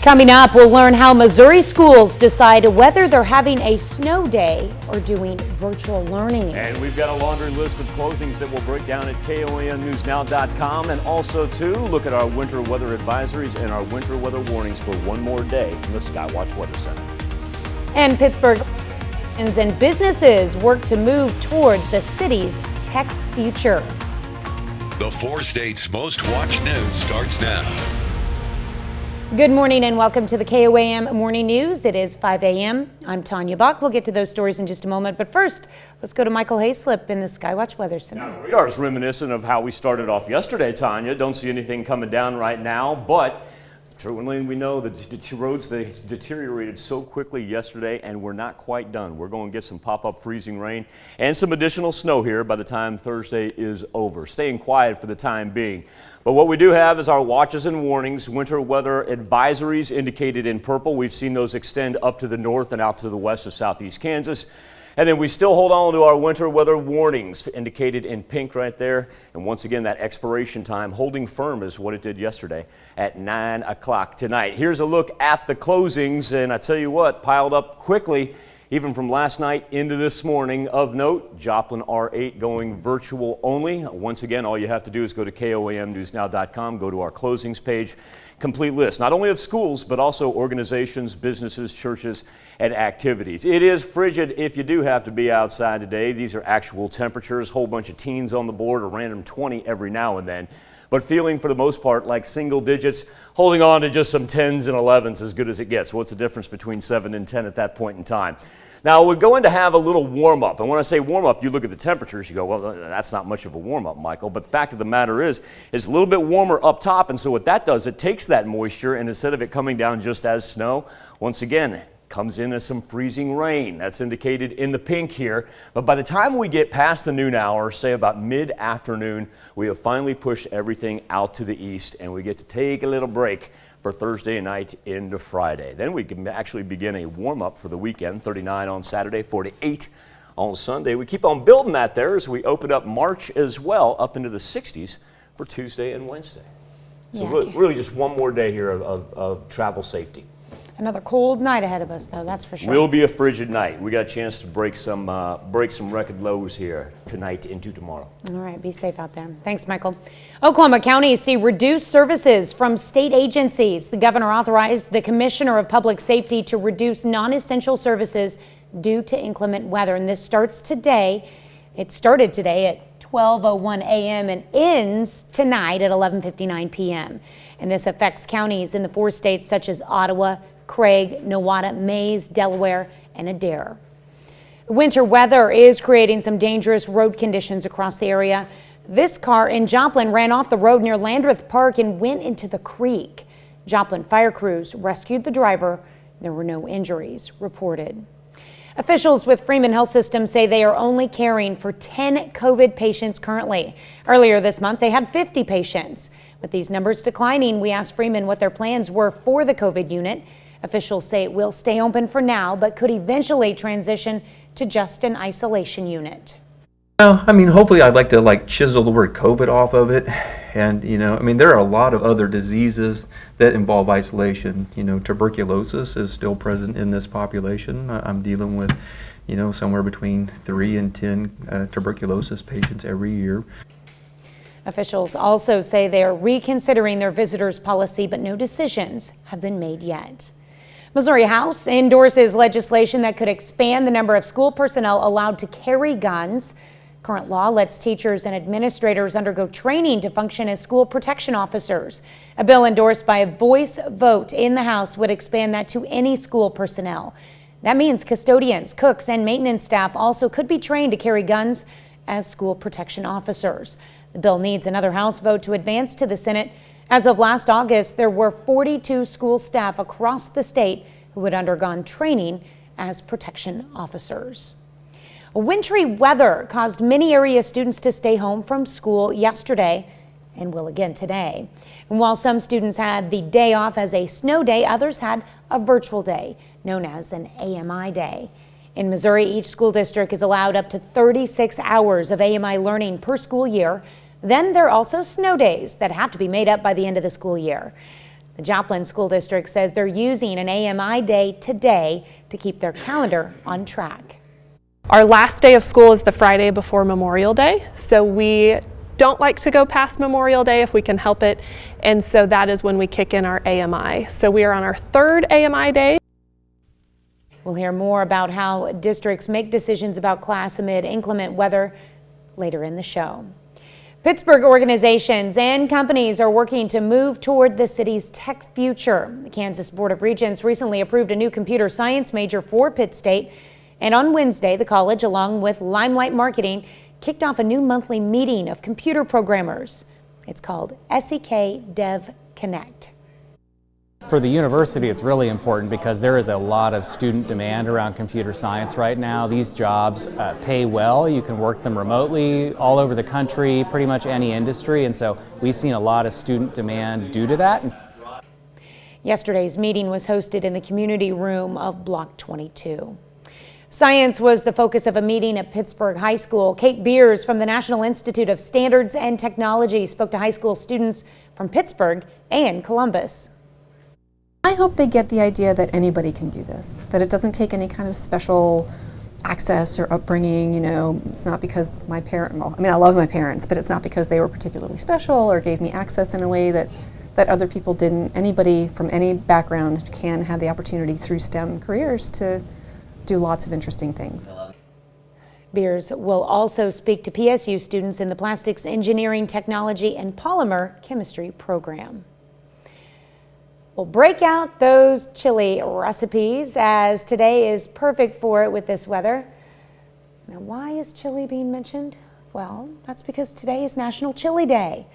Coming up, we'll learn how Missouri schools decide whether they're having a snow day or doing virtual learning. And we've got a laundry list of closings that we'll break down at KOAMnewsnow.com, and also to look at our winter weather advisories and our winter weather warnings for one more day from the Skywatch Weather Center. And Pittsburgh and businesses work to move toward the city's tech future. The 4 states' most watched news starts now. Good morning and welcome to the KOAM Morning News. It is 5 a.m. I'm Tanya Buck. We'll get to those stories in just a moment. But first, let's go to Michael Hayslip in the Skywatch Weather Center. Now, radar's reminiscent of how we started off yesterday, Tanya. Don't see anything coming down right now, but certainly we know the roads, they deteriorated so quickly yesterday, and we're not quite done. We're going to get some pop-up freezing rain and some additional snow here by the time Thursday is over. Staying quiet for the time being. But what we do have is our watches and warnings, winter weather advisories indicated in purple. We've seen those extend up to the north and out to the west of southeast Kansas. And then we still hold on to our winter weather warnings indicated in pink right there. And once again, that expiration time holding firm is what it did yesterday at 9 o'clock tonight. Here's a look at the closings, and I tell you what, piled up quickly even from last night into this morning. Of note, Joplin R8 going virtual only. Once again, all you have to do is go to KOAMnewsnow.com, go to our closings page, complete list, not only of schools, but also organizations, businesses, churches, and activities. It is frigid if you do have to be outside today. These are actual temperatures, whole bunch of teens on the board, a random 20 every now and then. But feeling for the most part like single digits, holding on to just some 10s and 11s as good as it gets. What's the difference between 7 and 10 at that point in time? Now, we're going to have a little warm-up. And when I say warm-up, you look at the temperatures, you go, well, that's not much of a warm-up, Michael. But the fact of the matter is, it's a little bit warmer up top. And so what that does, it takes that moisture, and instead of it coming down just as snow, once again, comes in as some freezing rain. That's indicated in the pink here. But by the time we get past the noon hour, say about mid-afternoon, we have finally pushed everything out to the east, and we get to take a little break for Thursday night into Friday. Then we can actually begin a warm-up for the weekend, 39 on Saturday, 48 on Sunday. We keep on building that there as we open up March as well, up into the 60s for Tuesday and Wednesday. So really just one more day here of travel safety. Another cold night ahead of us, though, that's for sure. Will be a frigid night. We got a chance to break some record lows here tonight into tomorrow. All right, be safe out there. Thanks, Michael. Oklahoma counties see reduced services from state agencies. The governor authorized the Commissioner of Public Safety to reduce non-essential services due to inclement weather, and this starts today. It started today at 12:01 a.m. and ends tonight at 11:59 p.m. And this affects counties in the 4 states such as Ottawa, Craig, Nowata, Mays, Delaware, and Adair. Winter weather is creating some dangerous road conditions across the area. This car in Joplin ran off the road near Landreth Park and went into the creek. Joplin fire crews rescued the driver. There were no injuries reported. Officials with Freeman Health System say they are only caring for 10 COVID patients currently. Earlier this month, they had 50 patients. With these numbers declining, we asked Freeman what their plans were for the COVID unit. Officials say it will stay open for now, but could eventually transition to just an isolation unit. I mean, hopefully I'd like to chisel the word COVID off of it. And, there are a lot of other diseases that involve isolation. Tuberculosis is still present in this population. I'm dealing with, somewhere between 3 and 10 tuberculosis patients every year. Officials also say they are reconsidering their visitors policy, but no decisions have been made yet. Missouri House endorses legislation that could expand the number of school personnel allowed to carry guns. Current law lets teachers and administrators undergo training to function as school protection officers. A bill endorsed by a voice vote in the House would expand that to any school personnel. That means custodians, cooks, and maintenance staff also could be trained to carry guns as school protection officers. The bill needs another House vote to advance to the Senate. As of last August, there were 42 school staff across the state who had undergone training as protection officers. Wintry weather caused many area students to stay home from school yesterday and will again today. And while some students had the day off as a snow day, others had a virtual day known as an AMI day. In Missouri, each school district is allowed up to 36 hours of AMI learning per school year. Then there are also snow days that have to be made up by the end of the school year. The Joplin School District says they're using an AMI day today to keep their calendar on track. Our last day of school is the Friday before Memorial Day, so we don't like to go past Memorial Day if we can help it, and so that is when we kick in our AMI. So we are on our third AMI day. We'll hear more about how districts make decisions about class amid inclement weather later in the show. Pittsburgh organizations and companies are working to move toward the city's tech future. The Kansas Board of Regents recently approved a new computer science major for Pitt State. And on Wednesday, the college, along with Limelight Marketing, kicked off a new monthly meeting of computer programmers. It's called SEK Dev Connect. For the university, it's really important because there is a lot of student demand around computer science right now. These jobs pay well. You can work them remotely all over the country, pretty much any industry, and so we've seen a lot of student demand due to that. Yesterday's meeting was hosted in the community room of Block 22. Science was the focus of a meeting at Pittsburgh High School. Kate Beers from the National Institute of Standards and Technology spoke to high school students from Pittsburgh and Columbus. I hope they get the idea that anybody can do this, that it doesn't take any kind of special access or upbringing. You know, it's not because my parent, well, I mean, I love my parents, but it's not because they were particularly special or gave me access in a way that other people didn't. Anybody from any background can have the opportunity through STEM careers to do lots of interesting things. Beers will also speak to PSU students in the Plastics Engineering Technology and Polymer Chemistry program. We'll break out those chili recipes as today is perfect for it with this weather. Now, why is chili being mentioned? Well, that's because today is National Chili Day.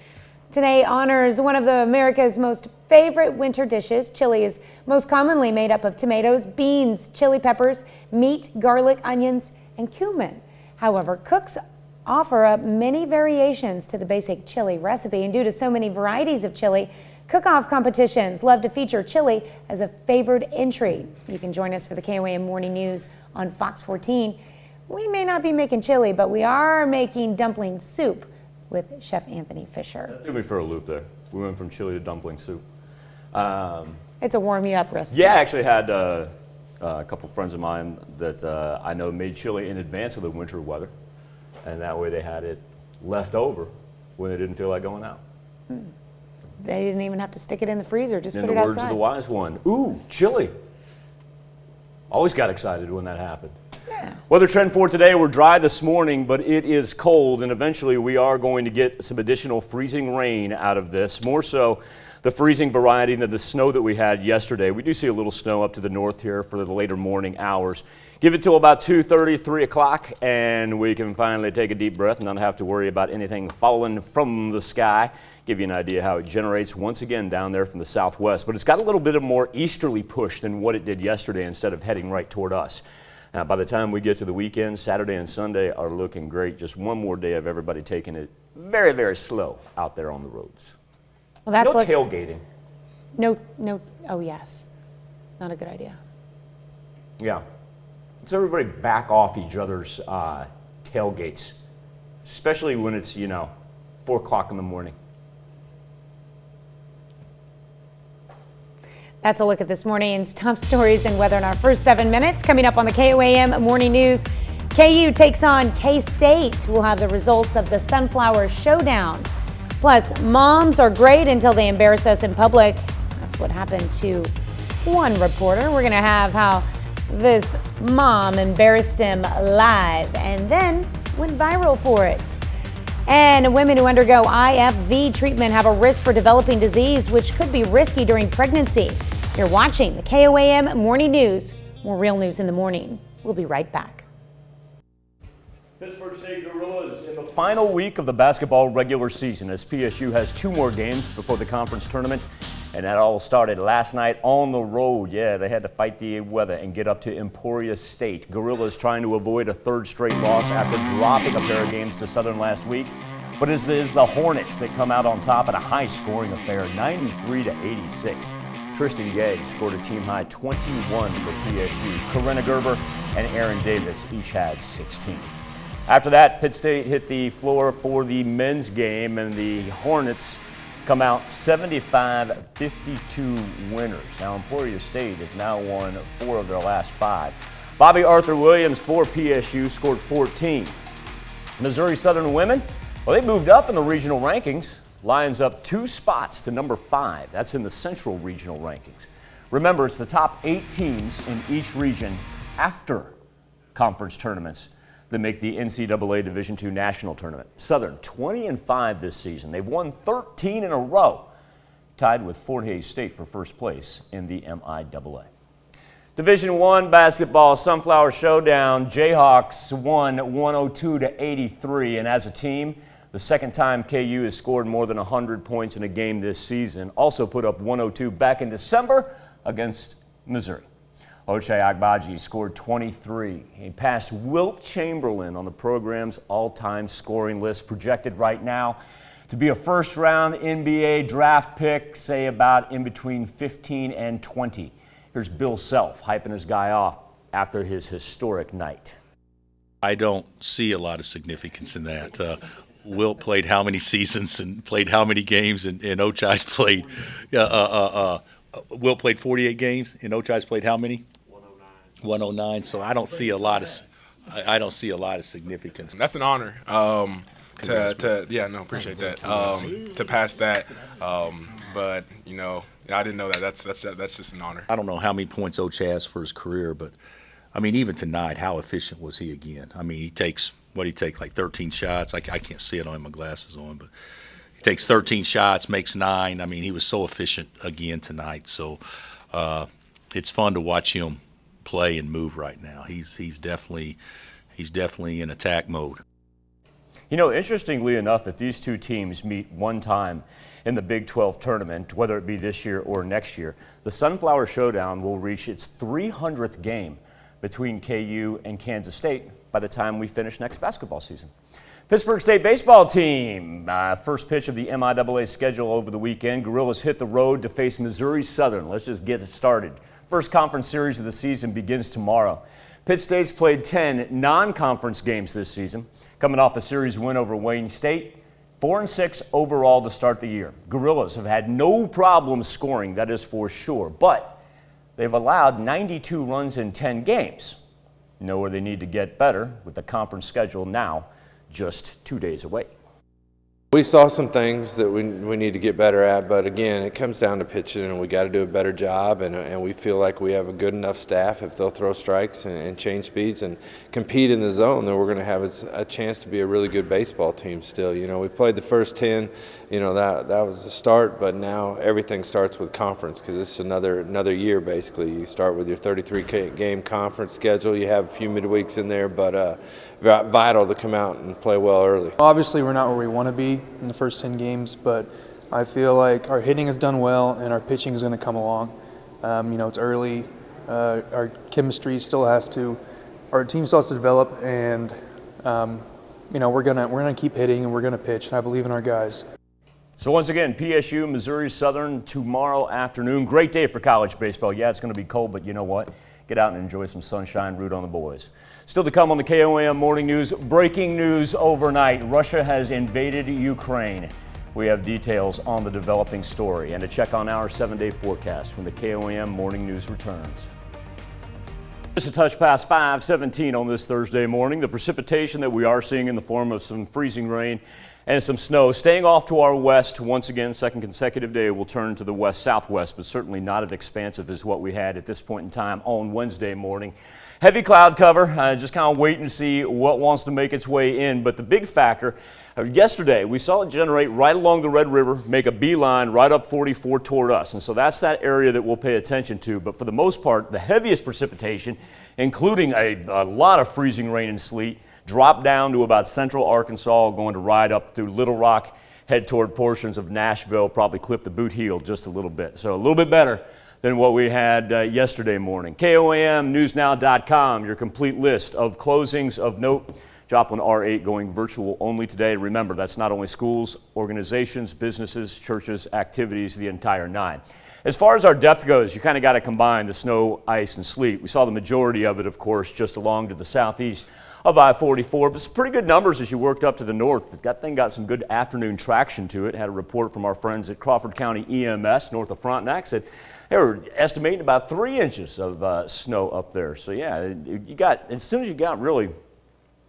Today honors one of America's most favorite winter dishes. Chili is most commonly made up of tomatoes, beans, chili peppers, meat, garlic, onions, and cumin. However, cooks offer up many variations to the basic chili recipe, and due to so many varieties of chili, cook-off competitions love to feature chili as a favored entry. You can join us for the KOAM Morning News on Fox 14. We may not be making chili, but we are making dumpling soup with Chef Anthony Fisher. That threw me for a loop there. We went from chili to dumpling soup. It's a warm you up recipe. Yeah, I actually had a couple friends of mine that I know made chili in advance of the winter weather, and that way they had it left over when they didn't feel like going out. They didn't even have to stick it in the freezer, just In put the it words of outside. the wise one, ooh, chili. Always got excited when that happened. Yeah. Weather trend for today, we're dry this morning, but it is cold, and eventually we are going to get some additional freezing rain out of this, more so the freezing variety than the snow that we had yesterday. We do see a little snow up to the north here for the later morning hours. Give it till about 2:30, 3 o'clock, and we can finally take a deep breath and not have to worry about anything falling from the sky. Give you an idea how it generates once again down there from the southwest, but it's got a little bit of more easterly push than what it did yesterday instead of heading right toward us. Now, by the time we get to the weekend, Saturday and Sunday are looking great. Just one more day of everybody taking it very, very slow out there on the roads. Well, that's No tailgating. No, oh yes, not a good idea. Yeah. So everybody back off each other's tailgates, especially when it's, 4 o'clock in the morning. That's a look at this morning's top stories and weather in our first 7 minutes. Coming up on the KOAM Morning News, KU takes on K-State. We'll have the results of the Sunflower Showdown. Plus, moms are great until they embarrass us in public. That's what happened to one reporter. We're going to have how this mom embarrassed him live and then went viral for it. And women who undergo IFV treatment have a risk for developing disease, which could be risky during pregnancy. You're watching the KOAM Morning News. More real news in the morning. We'll be right back. Pittsburgh State Gorillas in the final week of the basketball regular season as PSU has 2 more games before the conference tournament. And that all started last night on the road. Yeah, they had to fight the weather and get up to Emporia State. Gorillas trying to avoid a 3rd straight loss after dropping a pair of games to Southern last week. But it is the Hornets that come out on top in a high-scoring affair, 93-86. Tristan Gegg scored a team-high 21 for PSU. Corinna Gerber and Aaron Davis each had 16. After that, Pitt State hit the floor for the men's game, and the Hornets come out 75-52 winners. Now, Emporia State has now won 4 of their last 5. Bobby Arthur Williams for PSU scored 14. Missouri Southern women, well, they moved up in the regional rankings. Lions up 2 spots to number 5. That's in the Central Regional rankings. Remember, it's the top 8 teams in each region after conference tournaments that make the NCAA Division II National Tournament. Southern 20-5 this season. They've won 13 in a row, tied with Fort Hays State for first place in the MIAA. Division I basketball Sunflower Showdown. Jayhawks won 102-83, and as a team, the second time KU has scored more than 100 points in a game this season. Also put up 102 back in December against Missouri. Ochai Agbaji scored 23. He passed Wilt Chamberlain on the program's all-time scoring list, projected right now to be a first-round NBA draft pick, say about in between 15 and 20. Here's Bill Self hyping his guy off after his historic night. I don't see a lot of significance in that. Wilt played how many seasons and played how many games, and Ochai's played. Wilt played 48 games, and Ochai's played how many? 109. So I don't see a lot of. I don't see a lot of significance. That's an honor. Appreciate that. To pass that, but you know, I didn't know that. That's just an honor. I don't know how many points Ochai has for his career, but I mean, even tonight, how efficient was he again? I mean, he takes like 13 shots. I can't see it. I don't have my glasses on, but he takes 13 shots, makes 9. I mean, he was so efficient again tonight. So it's fun to watch him play and move right now. He's definitely in attack mode. You know, interestingly enough, if these two teams meet one time in the Big 12 tournament, whether it be this year or next year, the Sunflower Showdown will reach its 300th game between KU and Kansas State by the time we finish next basketball season. Pittsburgh State baseball team, first pitch of the MIAA schedule over the weekend. Gorillas hit the road to face Missouri Southern. Let's just get it started. First conference series of the season begins tomorrow. Pitt State's played 10 non-conference games this season, coming off a series win over Wayne State, 4-6 overall to start the year. Gorillas have had no problem scoring, that is for sure, but they've allowed 92 runs in 10 games. Know where they need to get better with the conference schedule now just 2 days away. We saw some things that we need to get better at, but again, it comes down to pitching, and we got to do a better job, and we feel like we have a good enough staff. If they'll throw strikes and change speeds and compete in the zone, then we're going to have a chance to be a really good baseball team still. You know, we played the first 10, you know, that was the start, but now everything starts with conference, because it's another year basically. You start with your 33-game conference schedule. You have a few midweeks in there, but vital to come out and play well early. Obviously, we're not where we want to be in the first 10 games, but I feel like our hitting has done well and our pitching is going to come along. You know, it's early. Our chemistry our team still has to develop, and you know, we're gonna keep hitting and we're gonna pitch. And I believe in our guys. So once again, PSU, Missouri Southern tomorrow afternoon. Great day for college baseball. Yeah, it's going to be cold, but you know what? Get out and enjoy some sunshine, root on the boys. Still to come on the KOAM Morning News, breaking news overnight. Russia has invaded Ukraine. We have details on the developing story and a check on our 7-day forecast when the KOAM Morning News returns. Just a touch past 5:17 on this Thursday morning. The precipitation that we are seeing in the form of some freezing rain and some snow staying off to our west once again. Second consecutive day will turn to the west-southwest, but certainly not as expansive as what we had at this point in time on Wednesday morning. Heavy cloud cover, just kind of waiting to see what wants to make its way in. But the big factor, yesterday we saw it generate right along the Red River, make a beeline right up 44 toward us. And so that's that area that we'll pay attention to. But for the most part, the heaviest precipitation, including a lot of freezing rain and sleet, dropped down to about central Arkansas, going to ride up through Little Rock, head toward portions of Nashville, probably clip the boot heel just a little bit. So a little bit better than what we had yesterday morning. KOAMNewsNow.com, your complete list of closings of note. Joplin R8 going virtual only today. Remember, that's not only schools, organizations, businesses, churches, activities, the entire nine. As far as our depth goes, you kind of got to combine the snow, ice, and sleet. We saw the majority of it, of course, just along to the southeast of I-44, but some pretty good numbers as you worked up to the north. That thing got some good afternoon traction to it. Had a report from our friends at Crawford County EMS north of Frontenac said they were estimating about 3 inches of snow up there. So yeah, you got, as soon as you got really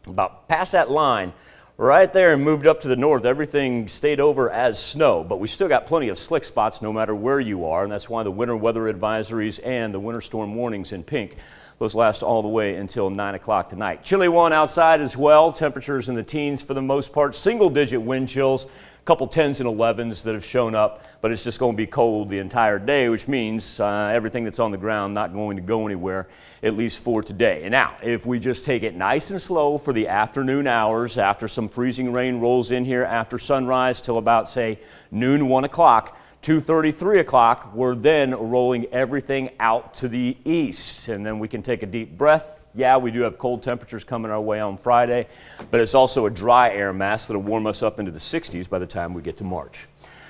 about past that line, right there and moved up to the north, everything stayed over as snow, but we still got plenty of slick spots no matter where you are, and that's why the winter weather advisories and the winter storm warnings in pink, those last all the way until 9 o'clock tonight. Chilly one outside as well. Temperatures in the teens for the most part. Single-digit wind chills. A couple 10s and 11s that have shown up, but it's just going to be cold the entire day, which means everything that's on the ground not going to go anywhere, at least for today. And now, if we just take it nice and slow for the afternoon hours, after some freezing rain rolls in here after sunrise till about, say, noon, 1 o'clock, 2:30, 3 o'clock, we're then rolling everything out to the east. And then we can take a deep breath. Yeah, we do have cold temperatures coming our way on Friday, but it's also a dry air mass that'll warm us up into the 60s by the time we get to March.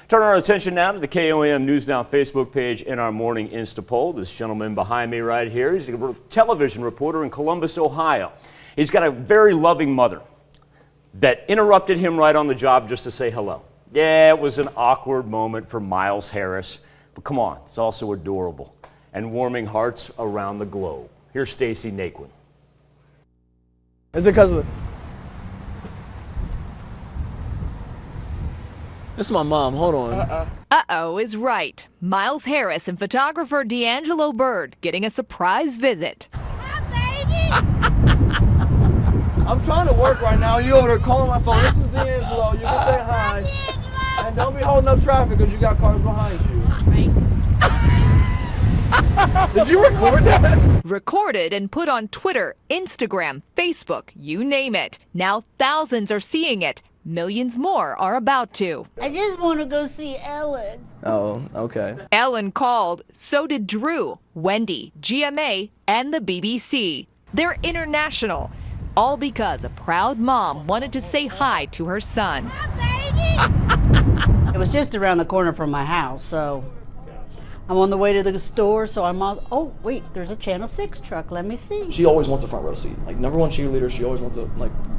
Turn our attention now to the KOAM News Now Facebook page in our morning Insta poll. This gentleman behind me right here, he's a television reporter in Columbus, Ohio. He's got a very loving mother that interrupted him right on the job just to say hello. Yeah, it was an awkward moment for Miles Harris, but come on, it's also adorable and warming hearts around the globe. Here's Stacy Naquin. Is it because of the... This is my mom, hold on. Uh-oh is right. Miles Harris and photographer D'Angelo Bird getting a surprise visit. I'm trying to work right now. You over there calling my phone. This is D'Angelo. You can say hi. And don't be holding up traffic because you got cars behind you. Did you record that? Recorded and put on Twitter, Instagram, Facebook, you name it. Now thousands are seeing it. Millions more are about to. I just want to go see Ellen. Oh, okay. Ellen called, so did Drew, Wendy, GMA, and the BBC. They're international, all because a proud mom wanted to say hi to her son. It was just around the corner from my house, so I'm on the way to the store, so I'm on, oh, wait, there's a Channel 6 truck, let me see. She always wants a front row seat. Like, number one cheerleader, she always wants a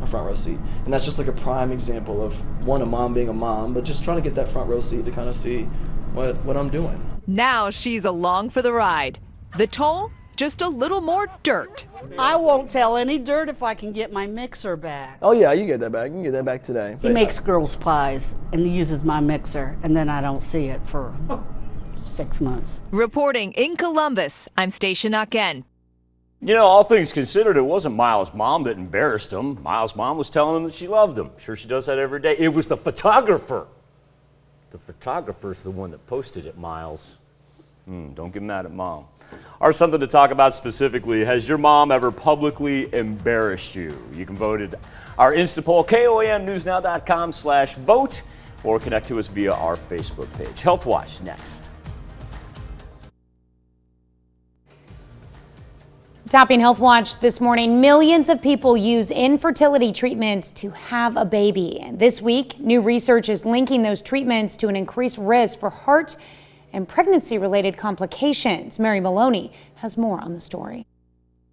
front row seat. And that's just like a prime example of, one, a mom being a mom, but just trying to get that front row seat to kind of see what I'm doing. Now she's along for the ride. The toll? Just a little more dirt. I won't tell any dirt if I can get my mixer back. Oh yeah, you get that back. You can get that back today. He makes girls' pies and he uses my mixer, and then I don't see it for 6 months. Reporting in Columbus, I'm Stacia Naken. You know, all things considered, it wasn't Miles' mom that embarrassed him. Miles' mom was telling him that she loved him. Sure, she does that every day. It was the photographer. The photographer's the one that posted it, Miles. Don't get mad at mom. Or something to talk about specifically. Has your mom ever publicly embarrassed you? You can vote at our Insta poll, KOAMnewsnow.com/vote, or connect to us via our Facebook page. Health Watch next. Topping Health Watch this morning, millions of people use infertility treatments to have a baby. This week, new research is linking those treatments to an increased risk for heart and pregnancy-related complications. Mary Maloney has more on the story.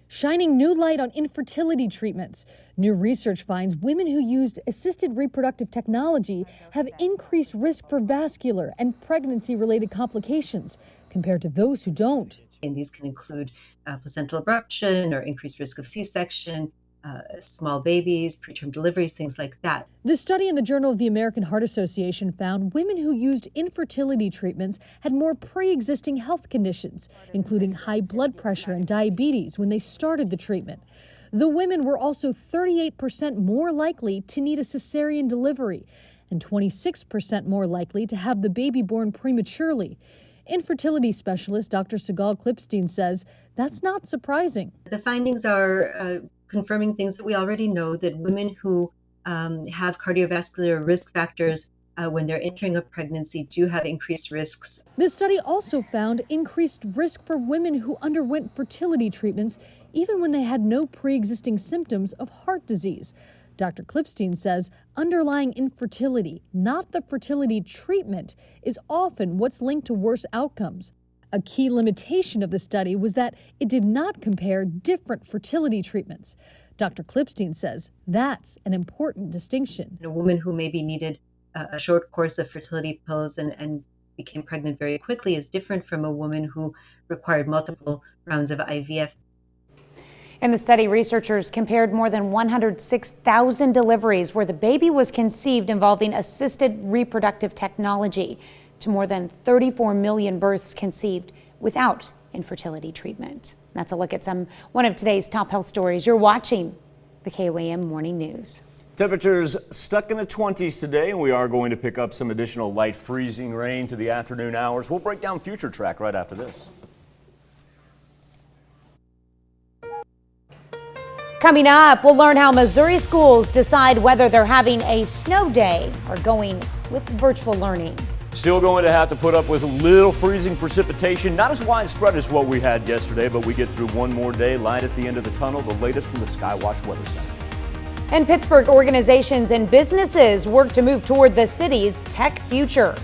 Shining new light on infertility treatments. New research finds women who used assisted reproductive technology have increased risk for vascular and pregnancy-related complications compared to those who don't. And these can include placental abruption or increased risk of C-section, small babies, preterm deliveries, things like that. The study in the Journal of the American Heart Association found women who used infertility treatments had more pre-existing health conditions, including high blood pressure and diabetes when they started the treatment. The women were also 38% more likely to need a cesarean delivery and 26% more likely to have the baby born prematurely. Infertility specialist Dr. Sigal Klipstein says that's not surprising. The findings are confirming things that we already know, that women who have cardiovascular risk factors when they're entering a pregnancy do have increased risks. This study also found increased risk for women who underwent fertility treatments even when they had no pre-existing symptoms of heart disease. Dr. Klipstein says underlying infertility, not the fertility treatment, is often what's linked to worse outcomes. A key limitation of the study was that it did not compare different fertility treatments. Dr. Klipstein says that's an important distinction. A woman who maybe needed a short course of fertility pills and became pregnant very quickly is different from a woman who required multiple rounds of IVF. In the study, researchers compared more than 106,000 deliveries where the baby was conceived involving assisted reproductive technology to more than 34 million births conceived without infertility treatment. That's a look at one of today's top health stories. You're watching the KOAM Morning News. Temperatures stuck in the 20s today, and we are going to pick up some additional light freezing rain to the afternoon hours. We'll break down future track right after this. Coming up, we'll learn how Missouri schools decide whether they're having a snow day or going with virtual learning. Still going to have to put up with a little freezing precipitation, not as widespread as what we had yesterday, but we get through one more day, light at the end of the tunnel, the latest from the Skywatch Weather Center. And Pittsburgh organizations and businesses work to move toward the city's tech future.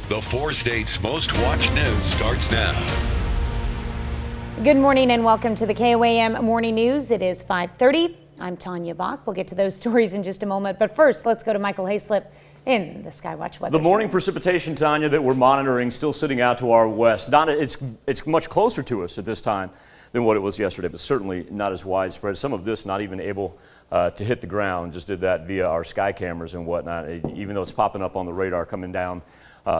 The 4 states' most watched news starts now. Good morning and welcome to the KOAM Morning News. It is 5:30. I'm Tanya Bach. We'll get to those stories in just a moment. But first, let's go to Michael Hayslip in the Skywatch Weather The morning Center. precipitation, Tanya, that we're monitoring still sitting out to our west. It's much closer to us at this time than what it was yesterday, but certainly not as widespread. Some of this not even able to hit the ground. Just did that via our sky cameras and whatnot, even though it's popping up on the radar coming down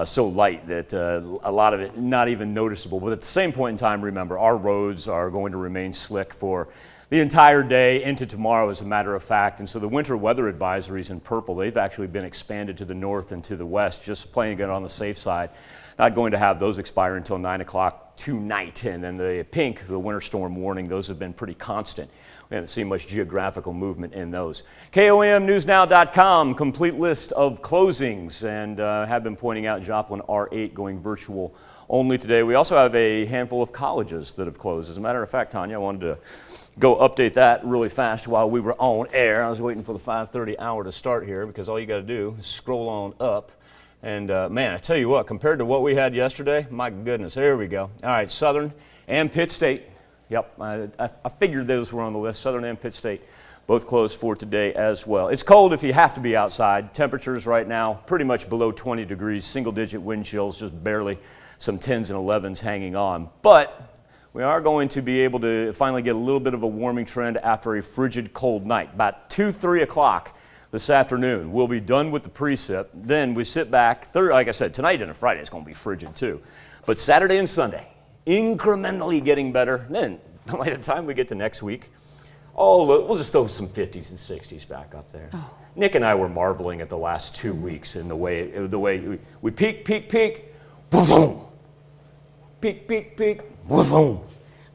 so light that a lot of it not even noticeable. But at the same point in time, remember, our roads are going to remain slick for the entire day into tomorrow, as a matter of fact. And so the winter weather advisories in purple, they've actually been expanded to the north and to the west, just playing it on the safe side. Not going to have those expire until 9 o'clock tonight. And then the pink, the winter storm warning, those have been pretty constant. We haven't seen much geographical movement in those. KOAMNewsNow.com, complete list of closings, and have been pointing out Joplin R8 going virtual only today. We also have a handful of colleges that have closed. As a matter of fact, Tanya, I wanted to go update that really fast while we were on air. I was waiting for the 5:30 hour to start here because all you got to do is scroll on up. And man, I tell you what, compared to what we had yesterday, my goodness, there we go. All right, Southern and Pitt State. Yep, I figured those were on the list. Southern and Pitt State both closed for today as well. It's cold if you have to be outside. Temperatures right now pretty much below 20 degrees, single-digit wind chills, just barely some 10s and 11s hanging on. But we are going to be able to finally get a little bit of a warming trend after a frigid cold night. About 2, 3 o'clock this afternoon, we'll be done with the precip. Then we sit back. Like I said, tonight and Friday it's going to be frigid too. But Saturday and Sunday, incrementally getting better. Then by the time we get to next week, we'll just throw some 50s and 60s back up there. Oh. Nick and I were marveling at the last 2 weeks in the way we peak, boom, boom. Peak, boom.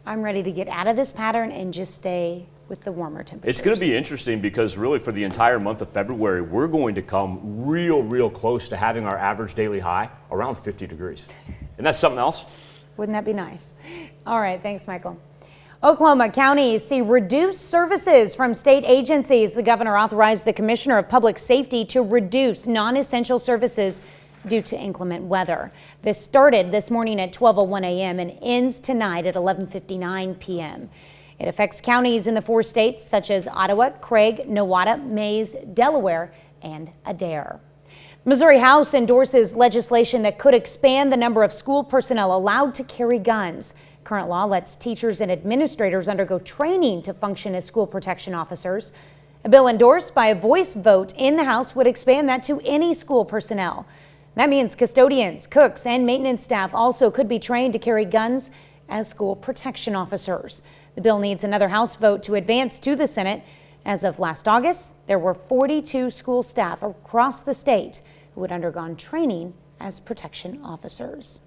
I'm ready to get out of this pattern and just stay with the warmer temperatures. It's going to be interesting because really for the entire month of February, we're going to come real close to having our average daily high around 50 degrees. And that's something else. Wouldn't that be nice? All right, thanks, Michael. Oklahoma counties see reduced services from state agencies. The governor authorized the Commissioner of Public Safety to reduce non-essential services due to inclement weather. This started this morning at 12:01 a.m. and ends tonight at 11:59 p.m. It affects counties in the 4 states such as Ottawa, Craig, Nowata, Mays, Delaware, and Adair. The Missouri House endorses legislation that could expand the number of school personnel allowed to carry guns. Current law lets teachers and administrators undergo training to function as school protection officers. A bill endorsed by a voice vote in the House would expand that to any school personnel. That means custodians, cooks, and maintenance staff also could be trained to carry guns as school protection officers. The bill needs another House vote to advance to the Senate. As of last August, there were 42 school staff across the state who had undergone training as protection officers.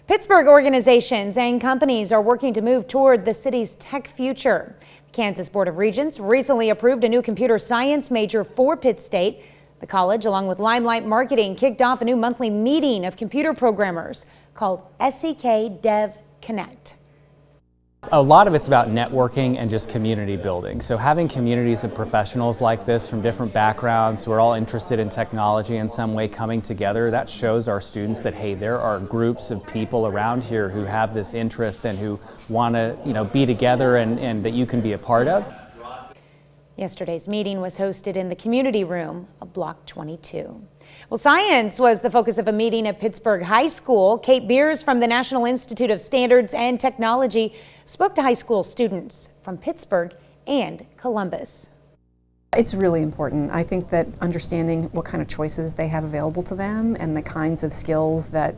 Pittsburgh organizations and companies are working to move toward the city's tech future. The Kansas Board of Regents recently approved a new computer science major for Pitt State. The college, along with Limelight Marketing, kicked off a new monthly meeting of computer programmers called SEK Dev Connect. A lot of it's about networking and just community building. So having communities of professionals like this from different backgrounds who are all interested in technology in some way coming together, that shows our students that, hey, there are groups of people around here who have this interest and who want to, be together and that you can be a part of. Yesterday's meeting was hosted in the community room of Block 22. Well, science was the focus of a meeting at Pittsburgh High School. Kate Beers from the National Institute of Standards and Technology spoke to high school students from Pittsburgh and Columbus. It's really important. I think that understanding what kind of choices they have available to them and the kinds of skills that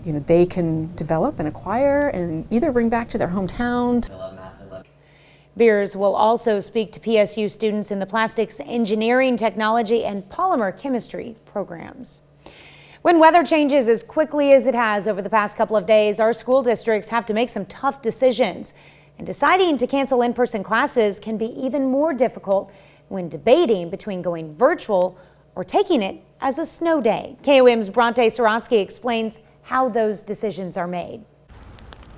they can develop and acquire and either bring back to their hometown. Beers will also speak to PSU students in the plastics engineering, technology, and polymer chemistry programs. When weather changes as quickly as it has over the past couple of days, our school districts have to make some tough decisions. And deciding to cancel in-person classes can be even more difficult when debating between going virtual or taking it as a snow day. KOM's Bronte Sorosky explains how those decisions are made.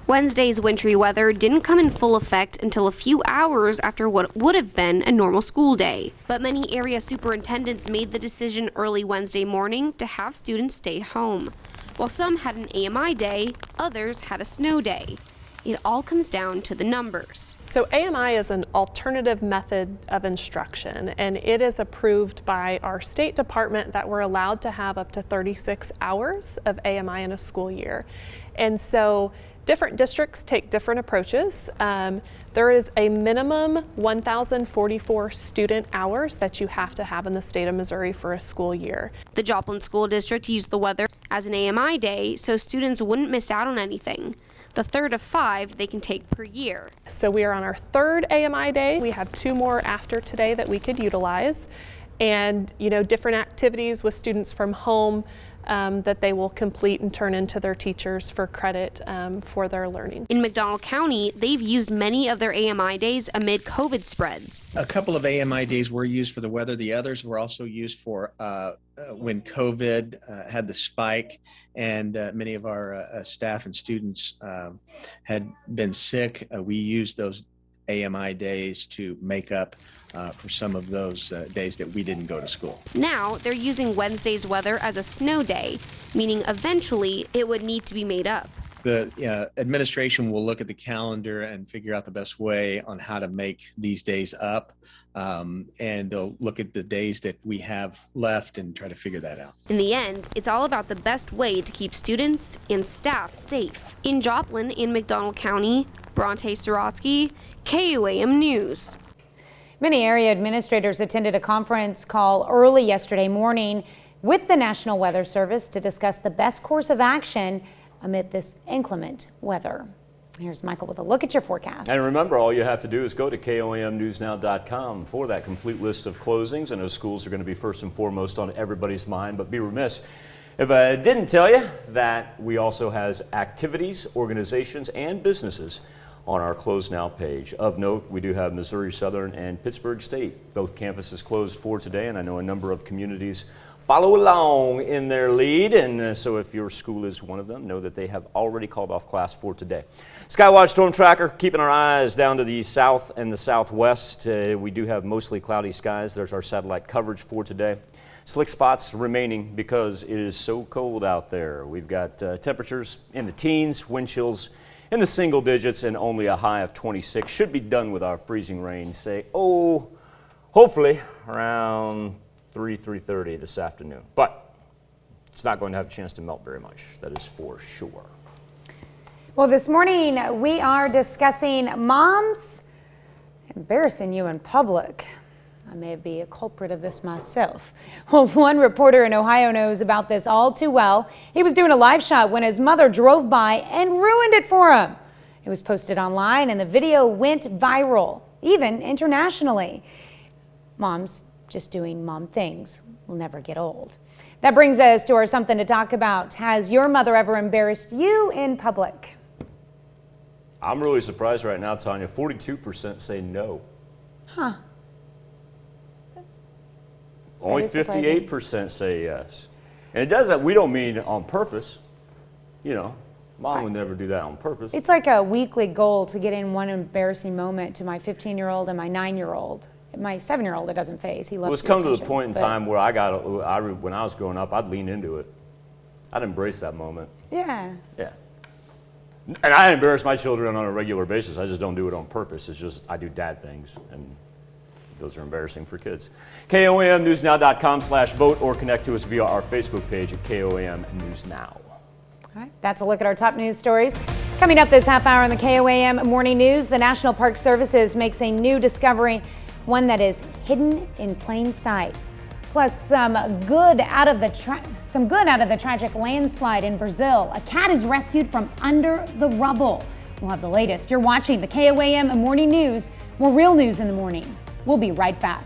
Wednesday's wintry weather didn't come in full effect until a few hours after what would have been a normal school day. But many area superintendents made the decision early Wednesday morning to have students stay home. While some had an AMI day, others had a snow day. It all comes down to the numbers. So AMI is an alternative method of instruction, and it is approved by our State Department that we're allowed to have up to 36 hours of AMI in a school year. And so different districts take different approaches. There is a minimum 1,044 student hours that you have to have in the state of Missouri for a school year. The Joplin School District used the weather as an AMI day so students wouldn't miss out on anything. The third of 5 they can take per year. So we are on our third AMI day. We have 2 more after today that we could utilize. And different activities with students from home that they will complete and turn into their teachers for credit for their learning. In McDonald County, they've used many of their AMI days amid COVID spreads. A couple of AMI days were used for the weather. The others were also used for when COVID had the spike and many of our staff and students had been sick. We used those AMI days to make up for some of those days that we didn't go to school. Now they're using Wednesday's weather as a snow day, meaning eventually it would need to be made up. The administration will look at the calendar and figure out the best way on how to make these days up. And they'll look at the days that we have left and try to figure that out. In the end, it's all about the best way to keep students and staff safe. In Joplin, in McDonald County, Bronte Sorosky, KOAM News. Many area administrators attended a conference call early yesterday morning with the National Weather Service to discuss the best course of action amid this inclement weather. Here's Michael with a look at your forecast. And remember, all you have to do is go to KOAMnewsnow.com for that complete list of closings. I know schools are going to be first and foremost on everybody's mind, but be remiss if I didn't tell you that we also has activities, organizations, and businesses on our Close Now page. Of note, we do have Missouri Southern and Pittsburgh State. Both campuses closed for today, and I know a number of communities follow along in their lead. And so if your school is one of them, know that they have already called off class for today. Skywatch Storm Tracker, keeping our eyes down to the south and the southwest. We do have mostly cloudy skies. There's our satellite coverage for today. Slick spots remaining because it is so cold out there. We've got temperatures in the teens, wind chills in the single digits, and only a high of 26. Should be done with our freezing rain, hopefully around 3:30 this afternoon. But it's not going to have a chance to melt very much, that is for sure. Well, this morning we are discussing moms embarrassing you in public. I may be a culprit of this myself. Well, one reporter in Ohio knows about this all too well. He was doing a live shot when his mother drove by and ruined it for him. It was posted online and the video went viral, even internationally. Moms just doing mom things will never get old. That brings us to our something to talk about. Has your mother ever embarrassed you in public? I'm really surprised right now, Tanya. 42% say no. Huh. Only 58% say yes. And it doesn't, we don't mean on purpose, Mom would never do that on purpose. It's like a weekly goal to get in one embarrassing moment to my 15-year-old and my 9-year-old. My 7-year-old, it doesn't phase. He loves Well, it's the come to the attention, point in but- time where when I was growing up, I'd lean into it. I'd embrace that moment. Yeah. Yeah. And I embarrass my children on a regular basis. I just don't do it on purpose. It's just I do dad things, and those are embarrassing for kids. KOAMNewsNow.com/vote or connect to us via our Facebook page at KOAM News Now. All right, that's a look at our top news stories. Coming up this half hour on the KOAM Morning News, the National Park Services makes a new discovery, one that is hidden in plain sight. Plus, some good out of the tragic landslide in Brazil. A cat is rescued from under the rubble. We'll have the latest. You're watching the KOAM Morning News. More real news in the morning. We'll be right back.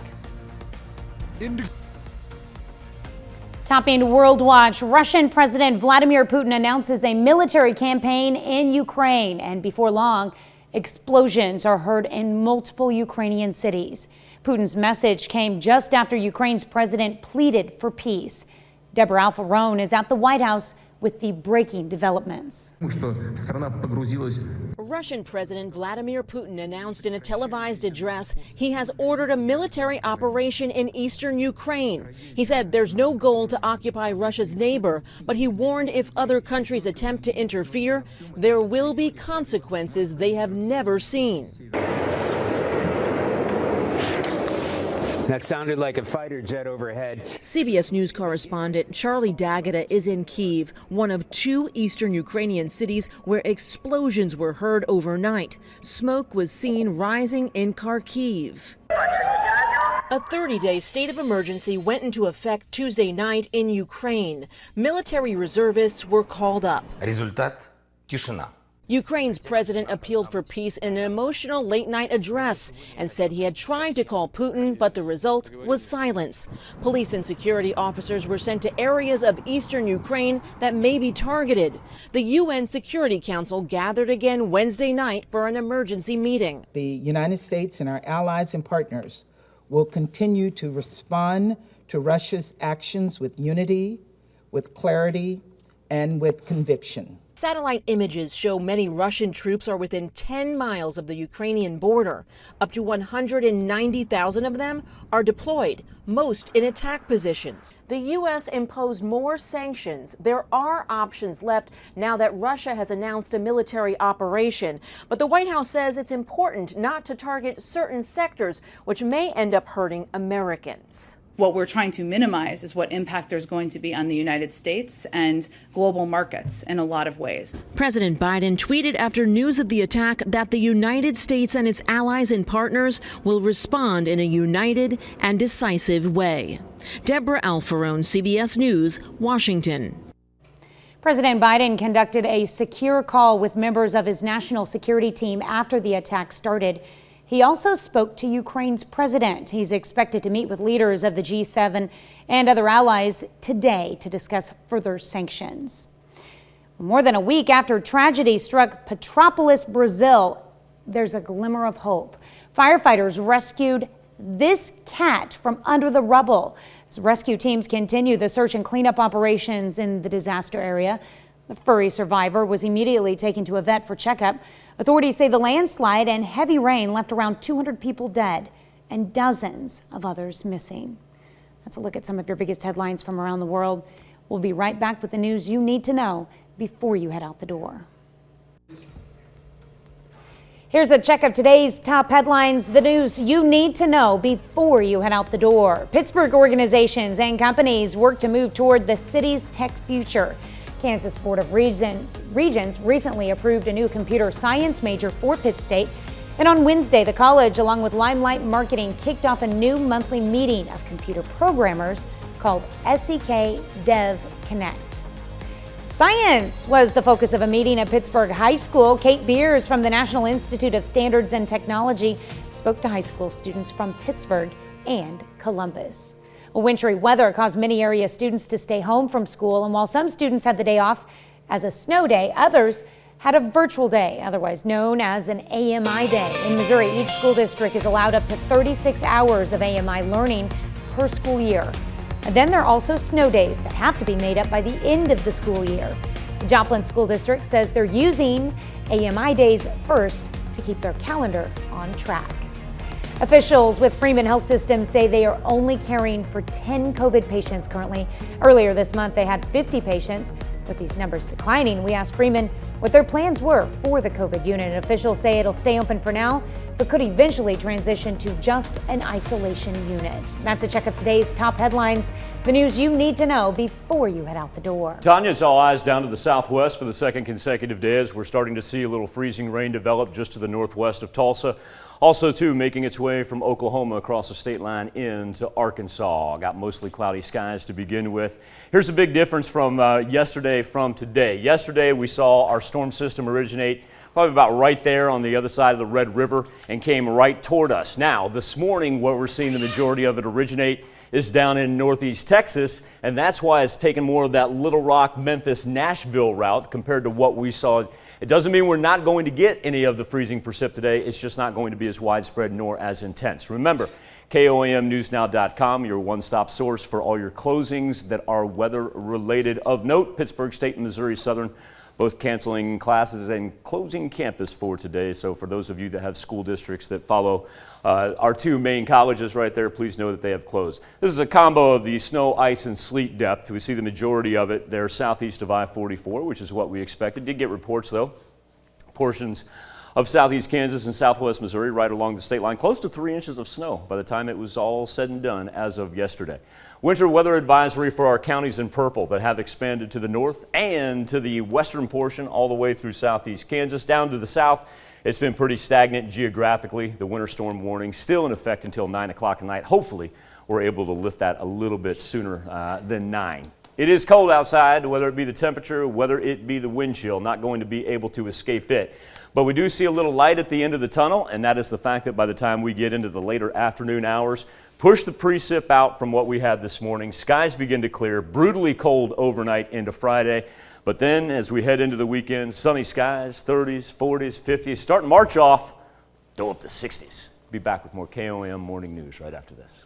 Topping World Watch, Russian President Vladimir Putin announces a military campaign in Ukraine. And before long, explosions are heard in multiple Ukrainian cities. Putin's message came just after Ukraine's president pleaded for peace. Deborah Alfarone is at the White House with the breaking developments. Russian President Vladimir Putin announced in a televised address he has ordered a military operation in eastern Ukraine. He said there's no goal to occupy Russia's neighbor, but he warned if other countries attempt to interfere, there will be consequences they have never seen. That sounded like a fighter jet overhead. CBS News correspondent Charlie D'Agata is in Kyiv, one of 2 eastern Ukrainian cities where explosions were heard overnight. Smoke was seen rising in Kharkiv. A 30-day state of emergency went into effect Tuesday night in Ukraine. Military reservists were called up. Результат – тишина. Ukraine's president appealed for peace in an emotional late-night address and said he had tried to call Putin, but the result was silence. Police and security officers were sent to areas of eastern Ukraine that may be targeted. The UN Security Council gathered again Wednesday night for an emergency meeting. The United States and our allies and partners will continue to respond to Russia's actions with unity, with clarity, and with conviction. Satellite images show many Russian troops are within 10 miles of the Ukrainian border. Up to 190,000 of them are deployed, most in attack positions. The U.S. imposed more sanctions. There are options left now that Russia has announced a military operation. But the White House says it's important not to target certain sectors, which may end up hurting Americans. What we're trying to minimize is what impact there's going to be on the United States and global markets in a lot of ways. President Biden tweeted after news of the attack that the United States and its allies and partners will respond in a united and decisive way. Deborah Alfarone, CBS News, Washington. President Biden conducted a secure call with members of his national security team after the attack started. He also spoke to Ukraine's president. He's expected to meet with leaders of the G7 and other allies today to discuss further sanctions. More than a week after tragedy struck Petrópolis, Brazil, there's a glimmer of hope. Firefighters rescued this cat from under the rubble. As rescue teams continue the search and cleanup operations in the disaster area, the furry survivor was immediately taken to a vet for checkup. Authorities say the landslide and heavy rain left around 200 people dead and dozens of others missing. That's a look at some of your biggest headlines from around the world. We'll be right back with the news you need to know before you head out the door. Here's a check of today's top headlines, the news you need to know before you head out the door. Pittsburgh organizations and companies work to move toward the city's tech future. Kansas Board of Regents recently approved a new computer science major for Pitt State. And on Wednesday, the college, along with Limelight Marketing, kicked off a new monthly meeting of computer programmers called SEK Dev Connect. Science was the focus of a meeting at Pittsburgh High School. Kate Beers from the National Institute of Standards and Technology spoke to high school students from Pittsburgh and Columbus. Wintry weather caused many area students to stay home from school, and while some students had the day off as a snow day, others had a virtual day, otherwise known as an AMI day. In Missouri, each school district is allowed up to 36 hours of AMI learning per school year. And then there are also snow days that have to be made up by the end of the school year. The Joplin School District says they're using AMI days first to keep their calendar on track. Officials with Freeman Health System say they are only caring for 10 COVID patients currently. Earlier this month, they had 50 patients. With these numbers declining, we asked Freeman what their plans were for the COVID unit. Officials say it'll stay open for now, but could eventually transition to just an isolation unit. That's a check of today's top headlines, the news you need to know before you head out the door. Tanya, it's all eyes down to the southwest for the second consecutive day as we're starting to see a little freezing rain develop just to the northwest of Tulsa. Also, too, making its way from Oklahoma across the state line into Arkansas. Got mostly cloudy skies to begin with. Here's a big difference from yesterday from today. Yesterday, we saw our storm system originate probably about right there on the other side of the Red River and came right toward us. Now, this morning, what we're seeing the majority of it originate is down in northeast Texas, and that's why it's taken more of that Little Rock, Memphis, Nashville route compared to what we saw. It doesn't mean we're not going to get any of the freezing precip today. It's just not going to be as widespread nor as intense. Remember, KOAMNewsNow.com, your one-stop source for all your closings that are weather-related. Of note, Pittsburgh State and Missouri Southern both canceling classes and closing campus for today. So for those of you that have school districts that follow our two main colleges right there, please know that they have closed. This is a combo of the snow, ice, and sleet depth. We see the majority of it there southeast of I-44, which is what we expected. Did get reports, though, portions of southeast Kansas and southwest Missouri right along the state line, close to 3 inches of snow by the time it was all said and done as of yesterday. Winter weather advisory for our counties in purple that have expanded to the north and to the western portion all the way through southeast Kansas. Down to the south, it's been pretty stagnant geographically. The winter storm warning still in effect until 9 o'clock at night. Hopefully, we're able to lift that a little bit sooner than 9. It is cold outside, whether it be the temperature, whether it be the wind chill, not going to be able to escape it. But we do see a little light at the end of the tunnel, and that is the fact that by the time we get into the later afternoon hours, push the precip out from what we had this morning, skies begin to clear, brutally cold overnight into Friday. But then as we head into the weekend, sunny skies, 30s, 40s, 50s, starting March off, go up to 60s. Be back with more KOM Morning News right after this.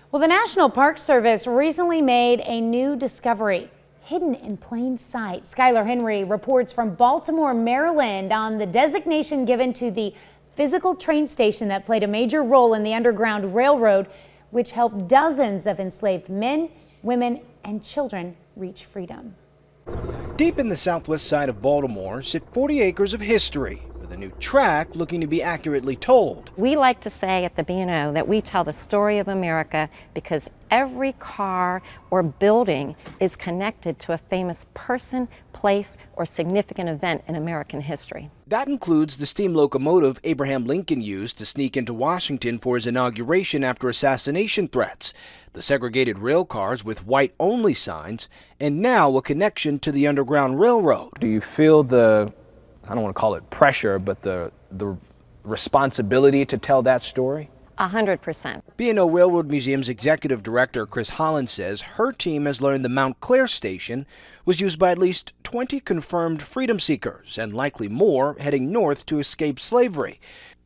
Well, the National Park Service recently made a new discovery hidden in plain sight. Skylar Henry reports from Baltimore, Maryland on the designation given to the physical train station that played a major role in the Underground Railroad, which helped dozens of enslaved men, women, and children reach freedom. Deep in the southwest side of Baltimore sit 40 acres of history, with a new track looking to be accurately told. We like to say at the B&O that we tell the story of America because every car or building is connected to a famous person, place, or significant event in American history. That includes the steam locomotive Abraham Lincoln used to sneak into Washington for his inauguration after assassination threats, the segregated rail cars with white-only signs, and now a connection to the Underground Railroad. Do you feel the, I don't want to call it pressure, but the responsibility to tell that story? 100%. B&O Railroad Museum's executive director Chris Holland says her team has learned the Mount Clair station was used by at least 20 confirmed freedom seekers and likely more heading north to escape slavery,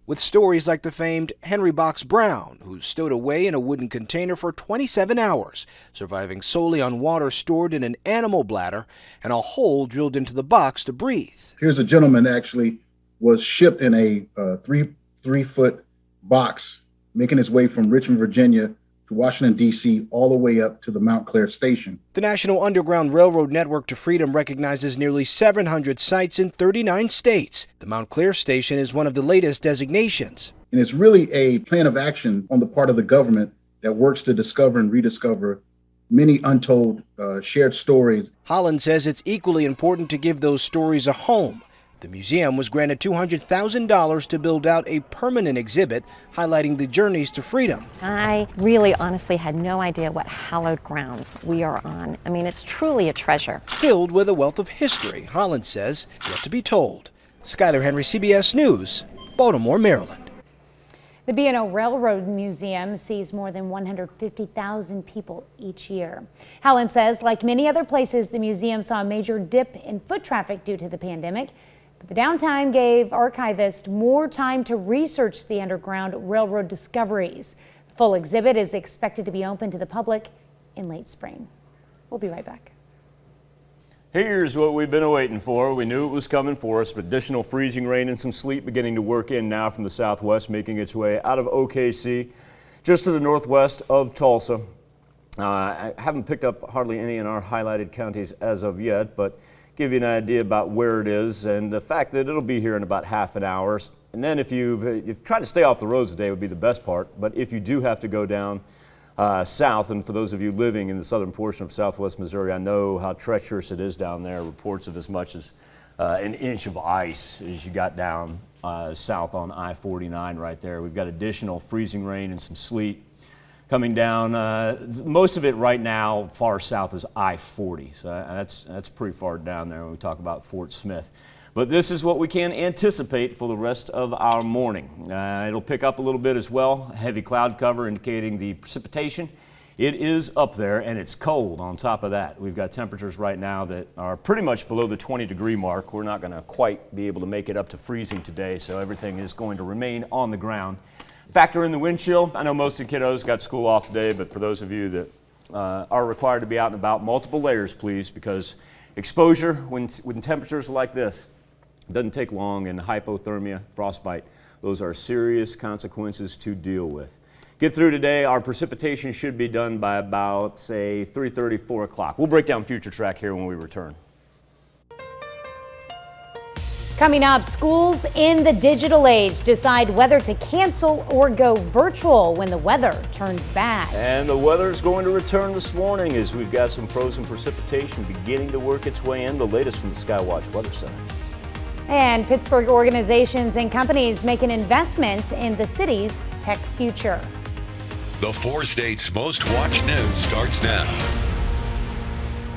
with stories like the famed Henry Box Brown, who stowed away in a wooden container for 27 hours, surviving solely on water stored in an animal bladder and a hole drilled into the box to breathe. Here's a gentleman that actually was shipped in a three-foot box, making his way from Richmond, Virginia to Washington, D.C., all the way up to the Mount Clair station. The National Underground Railroad Network to Freedom recognizes nearly 700 sites in 39 states. The Mount Clair station is one of the latest designations. And it's really a plan of action on the part of the government that works to discover and rediscover many untold shared stories. Holland says it's equally important to give those stories a home. The museum was granted $200,000 to build out a permanent exhibit highlighting the journeys to freedom. I really honestly had no idea what hallowed grounds we are on. I mean, it's truly a treasure. Filled with a wealth of history, Holland says, yet to be told. Skylar Henry, CBS News, Baltimore, Maryland. The B&O Railroad Museum sees more than 150,000 people each year. Holland says, like many other places, the museum saw a major dip in foot traffic due to the pandemic. But the downtime gave archivists more time to research the Underground Railroad discoveries. The full exhibit is expected to be open to the public in late spring. We'll be right back. Here's what we've been waiting for. We knew it was coming for us, but additional freezing rain and some sleet beginning to work in now from the southwest, making its way out of OKC, just to the northwest of Tulsa. I haven't picked up hardly any in our highlighted counties as of yet, but give you an idea about where it is and the fact that it'll be here in about half an hour. And then if you've tried to stay off the roads today would be the best part, but if you do have to go down south, and for those of you living in the southern portion of southwest Missouri, I know how treacherous it is down there. Reports of as much as an inch of ice as you got down south on I-49 right there. We've got additional freezing rain and some sleet coming down. Most of it right now far south is I-40, so that's pretty far down there when we talk about Fort Smith. But this is what we can anticipate for the rest of our morning. It'll pick up a little bit as well. Heavy cloud cover indicating the precipitation. It is up there and it's cold on top of that. We've got temperatures right now that are pretty much below the 20-degree mark. We're not going to quite be able to make it up to freezing today, so everything is going to remain on the ground. Factor in the wind chill. I know most of the kiddos got school off today, but for those of you that are required to be out and about, multiple layers please, because exposure when temperatures are like this, it doesn't take long, and hypothermia, frostbite, those are serious consequences to deal with. Get through today. Our precipitation should be done by about, say, 3:30, 4 o'clock. We'll break down future track here when we return. Coming up, schools in the digital age decide whether to cancel or go virtual when the weather turns bad. And the weather's going to return this morning as we've got some frozen precipitation beginning to work its way in. The latest from the Skywatch Weather Center. And Pittsburgh organizations and companies make an investment in the city's tech future. The 4 states' most watched news starts now.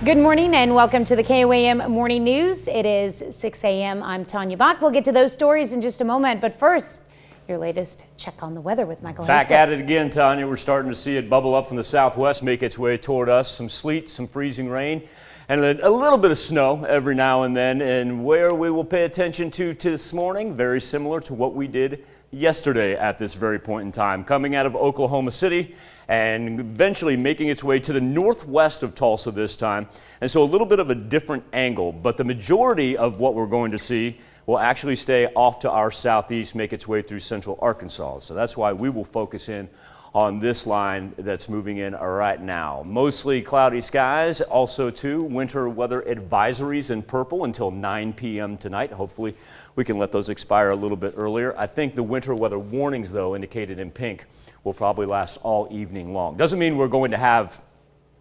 Good morning and welcome to the KOAM Morning News. It is 6 a.m. I'm Tanya Bach. We'll get to those stories in just a moment, but first, your latest check on the weather with Michael Back Hayslip. at it again, Tanya. We're starting to see it bubble up from the southwest, make its way toward us. Some sleet, some freezing rain, and a little bit of snow every now and then. And where we will pay attention to this morning, very similar to what we did yesterday at this very point in time, coming out of Oklahoma City and eventually making its way to the northwest of Tulsa this time. And so a little bit of a different angle, but the majority of what we're going to see will actually stay off to our southeast, make its way through central Arkansas. So that's why we will focus in on this line that's moving in right now. Mostly cloudy skies, also too winter weather advisories in purple until 9 p.m. tonight. Hopefully we can let those expire a little bit earlier. I think the winter weather warnings, though, indicated in pink, will probably last all evening long. Doesn't mean we're going to have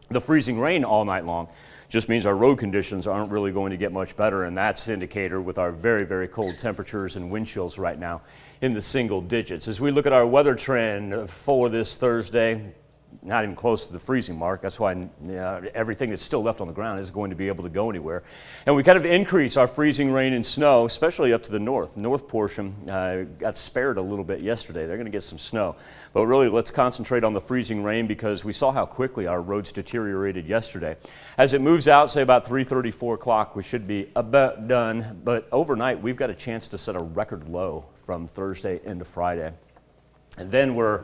the freezing rain all night long. Just means our road conditions aren't really going to get much better, and that's an indicator with our very, very cold temperatures and wind chills right now in the single digits. As we look at our weather trend for this Thursday, not even close to the freezing mark. That's why everything that's still left on the ground isn't going to be able to go anywhere. And we kind of increase our freezing rain and snow, especially up to the north portion. Got spared a little bit yesterday. They're going to get some snow. But really, let's concentrate on the freezing rain because we saw how quickly our roads deteriorated yesterday. As it moves out, say about 3:30, 4 o'clock, we should be about done. But overnight, we've got a chance to set a record low from Thursday into Friday. And then we're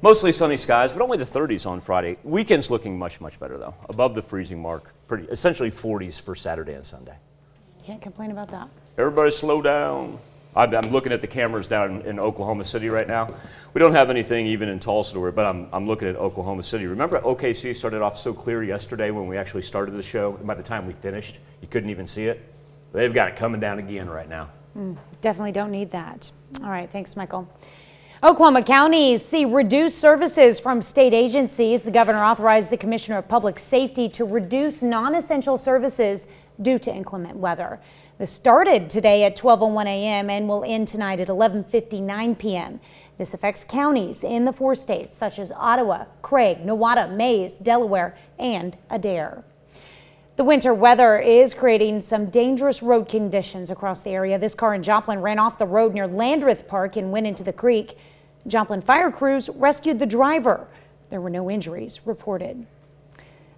mostly sunny skies, but only the 30s on Friday. Weekend's looking much, much better, though. Above the freezing mark, essentially 40s for Saturday and Sunday. Can't complain about that. Everybody slow down. I'm looking at the cameras down in Oklahoma City right now. We don't have anything even in Tulsa, but I'm looking at Oklahoma City. Remember OKC started off so clear yesterday when we actually started the show? By the time we finished, you couldn't even see it. They've got it coming down again right now. Definitely don't need that. All right, thanks, Michael. Oklahoma counties see reduced services from state agencies. The governor authorized the Commissioner of Public Safety to reduce non-essential services due to inclement weather. This started today at 12:01 a.m. and will end tonight at 11:59 p.m. This affects counties in the 4 states such as Ottawa, Craig, Nowata, Mays, Delaware, and Adair. The winter weather is creating some dangerous road conditions across the area. This car in Joplin ran off the road near Landreth Park and went into the creek. Joplin fire crews rescued the driver. There were no injuries reported.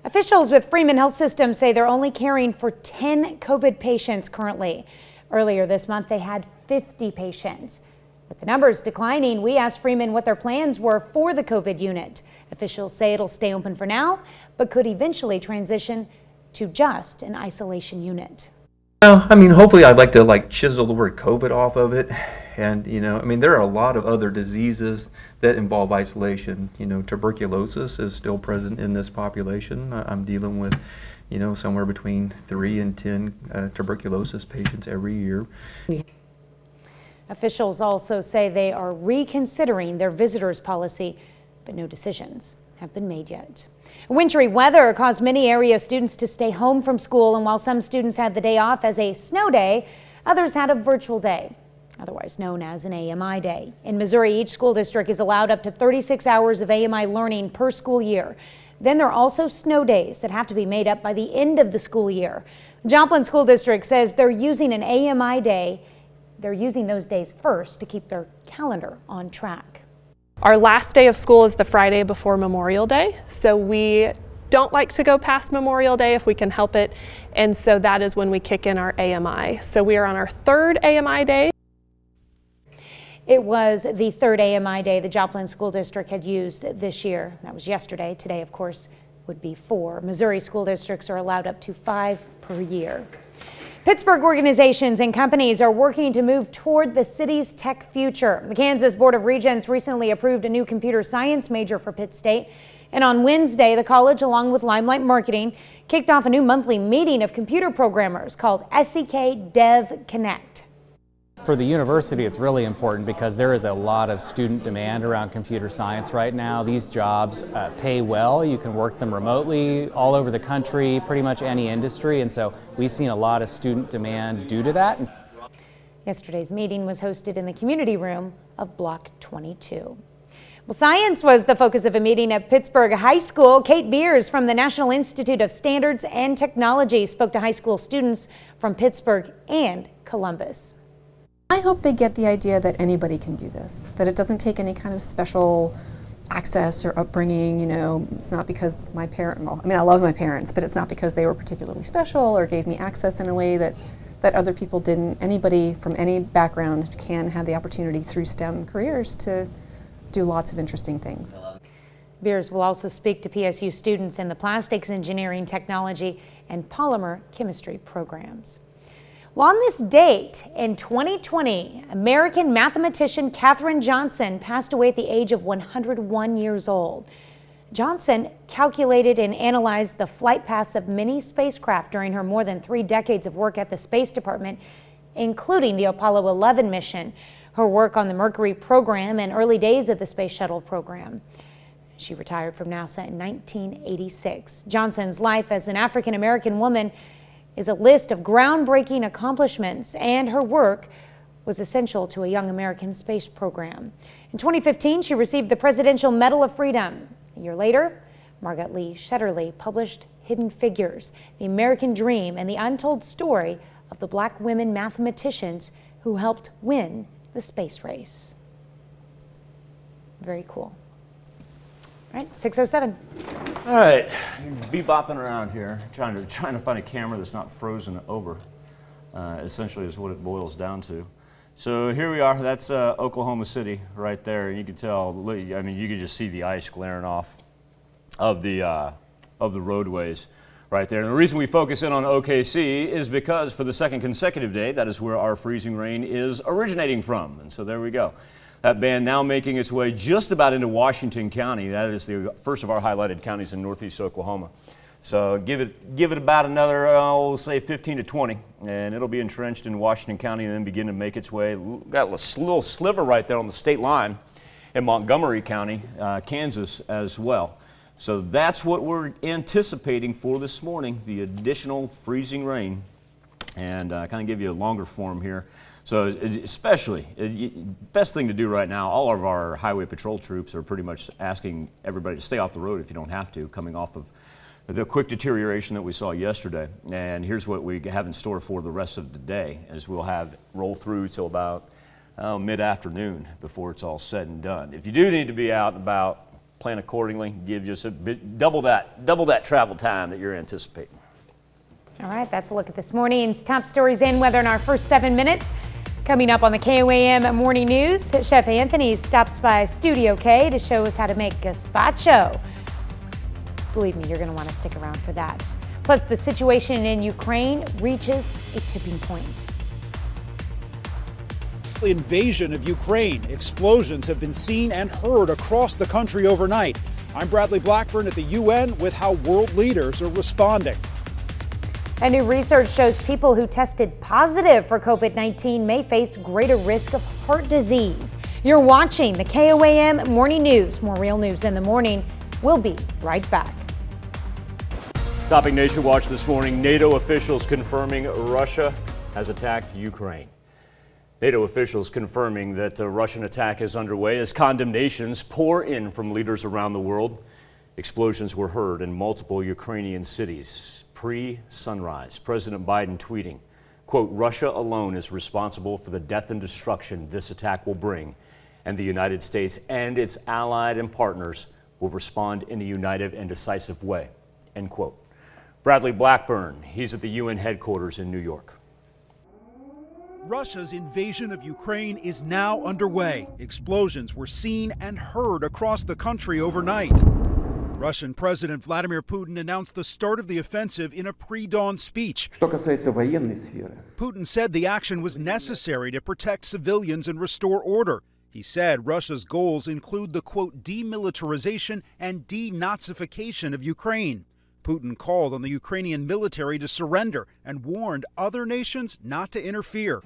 Officials with Freeman Health System say they're only caring for 10 COVID patients currently. Earlier this month, they had 50 patients. With the numbers declining, we asked Freeman what their plans were for the COVID unit. Officials say it'll stay open for now, but could eventually transition to just an isolation unit. I mean, hopefully I'd like to chisel the word COVID off of it. And, I mean, there are a lot of other diseases that involve isolation. Tuberculosis is still present in this population. I'm dealing with, somewhere between 3 and 10 tuberculosis patients every year. Officials also say they are reconsidering their visitors policy, but no decisions have been made yet. Wintry weather caused many area students to stay home from school, and while some students had the day off as a snow day, others had a virtual day, otherwise known as an AMI day. In Missouri, each school district is allowed up to 36 hours of AMI learning per school year. Then there are also snow days that have to be made up by the end of the school year. Joplin School District says they're using an AMI day. They're using those days first to keep their calendar on track. Our last day of school is the Friday before Memorial Day, so we don't like to go past Memorial Day if we can help it, and so that is when we kick in our AMI. So we are on our third AMI day. It was the third AMI day the Joplin School District had used this year. That was yesterday. Today, of course, would be 4. Missouri school districts are allowed up to 5 per year. Pittsburgh organizations and companies are working to move toward the city's tech future. The Kansas Board of Regents recently approved a new computer science major for Pitt State. And on Wednesday, the college, along with Limelight Marketing, kicked off a new monthly meeting of computer programmers called SEK Dev Connect. For the university, it's really important because there is a lot of student demand around computer science right now. These jobs pay well. You can work them remotely all over the country, pretty much any industry, and so we've seen a lot of student demand due to that. Yesterday's meeting was hosted in the community room of Block 22. Well, science was the focus of a meeting at Pittsburgh High School. Kate Beers from the National Institute of Standards and Technology spoke to high school students from Pittsburgh and Columbus. I hope they get the idea that anybody can do this, that it doesn't take any kind of special access or upbringing. It's not because my I love my parents, but it's not because they were particularly special or gave me access in a way that other people didn't. Anybody from any background can have the opportunity through STEM careers to do lots of interesting things. Beers will also speak to PSU students in the plastics engineering, technology, and polymer chemistry programs. Well, on this date in 2020, American mathematician Katherine Johnson passed away at the age of 101 years old. Johnson calculated and analyzed the flight paths of many spacecraft during her more than 3 decades of work at the Space Department, including the Apollo 11 mission, her work on the Mercury program, and early days of the Space Shuttle program. She retired from NASA in 1986. Johnson's life as an African-American woman is a list of groundbreaking accomplishments, and her work was essential to a young American space program. In 2015, she received the Presidential Medal of Freedom. A year later, Margot Lee Shetterly published Hidden Figures, The American Dream, and the Untold Story of the Black women mathematicians who helped win the space race. Very cool. All right, 6:07. All right, bebopping around here, trying to find a camera that's not frozen over. Essentially, is what it boils down to. So here we are. That's Oklahoma City right there. You can tell. I mean, you can just see the ice glaring off of the roadways right there. And the reason we focus in on OKC is because for the second consecutive day, that is where our freezing rain is originating from. And so there we go. That band now making its way just about into Washington County. That is the first of our highlighted counties in northeast Oklahoma. So give it about another, we'll say 15 to 20, and it'll be entrenched in Washington County and then begin to make its way. Got a little sliver right there on the state line in Montgomery County, Kansas as well. So that's what we're anticipating for this morning, the additional freezing rain. And kind of give you a longer form here. So especially, best thing to do right now, all of our highway patrol troops are pretty much asking everybody to stay off the road if you don't have to, coming off of the quick deterioration that we saw yesterday. And here's what we have in store for the rest of the day, as we'll have roll through till about mid-afternoon before it's all said and done. If you do need to be out and about, plan accordingly, give just a bit, double that travel time that you're anticipating. All right, that's a look at this morning's top stories and weather in our first 7 minutes. Coming up on the KOAM Morning News, Chef Anthony stops by Studio K to show us how to make gazpacho. Believe me, you're going to want to stick around for that. Plus, the situation in Ukraine reaches a tipping point. Invasion of Ukraine. Explosions have been seen and heard across the country overnight. I'm Bradley Blackburn at the UN with how world leaders are responding. And new research shows people who tested positive for COVID-19 may face greater risk of heart disease. You're watching the KOAM Morning News. More real news in the morning. We'll be right back. Topping Nation Watch this morning, NATO officials confirming Russia has attacked Ukraine. NATO officials confirming that the Russian attack is underway as condemnations pour in from leaders around the world. Explosions were heard in multiple Ukrainian cities pre-sunrise. President Biden tweeting, quote, Russia alone is responsible for the death and destruction this attack will bring, and the United States and its allied and partners will respond in a united and decisive way, end quote. Bradley Blackburn, he's at the UN headquarters in New York. Russia's invasion of Ukraine is now underway. Explosions were seen and heard across the country overnight. Russian President Vladimir Putin announced the start of the offensive in a pre-dawn speech. Putin said the action was necessary to protect civilians and restore order. He said Russia's goals include the, quote, demilitarization and denazification of Ukraine. Putin called on the Ukrainian military to surrender and warned other nations not to interfere.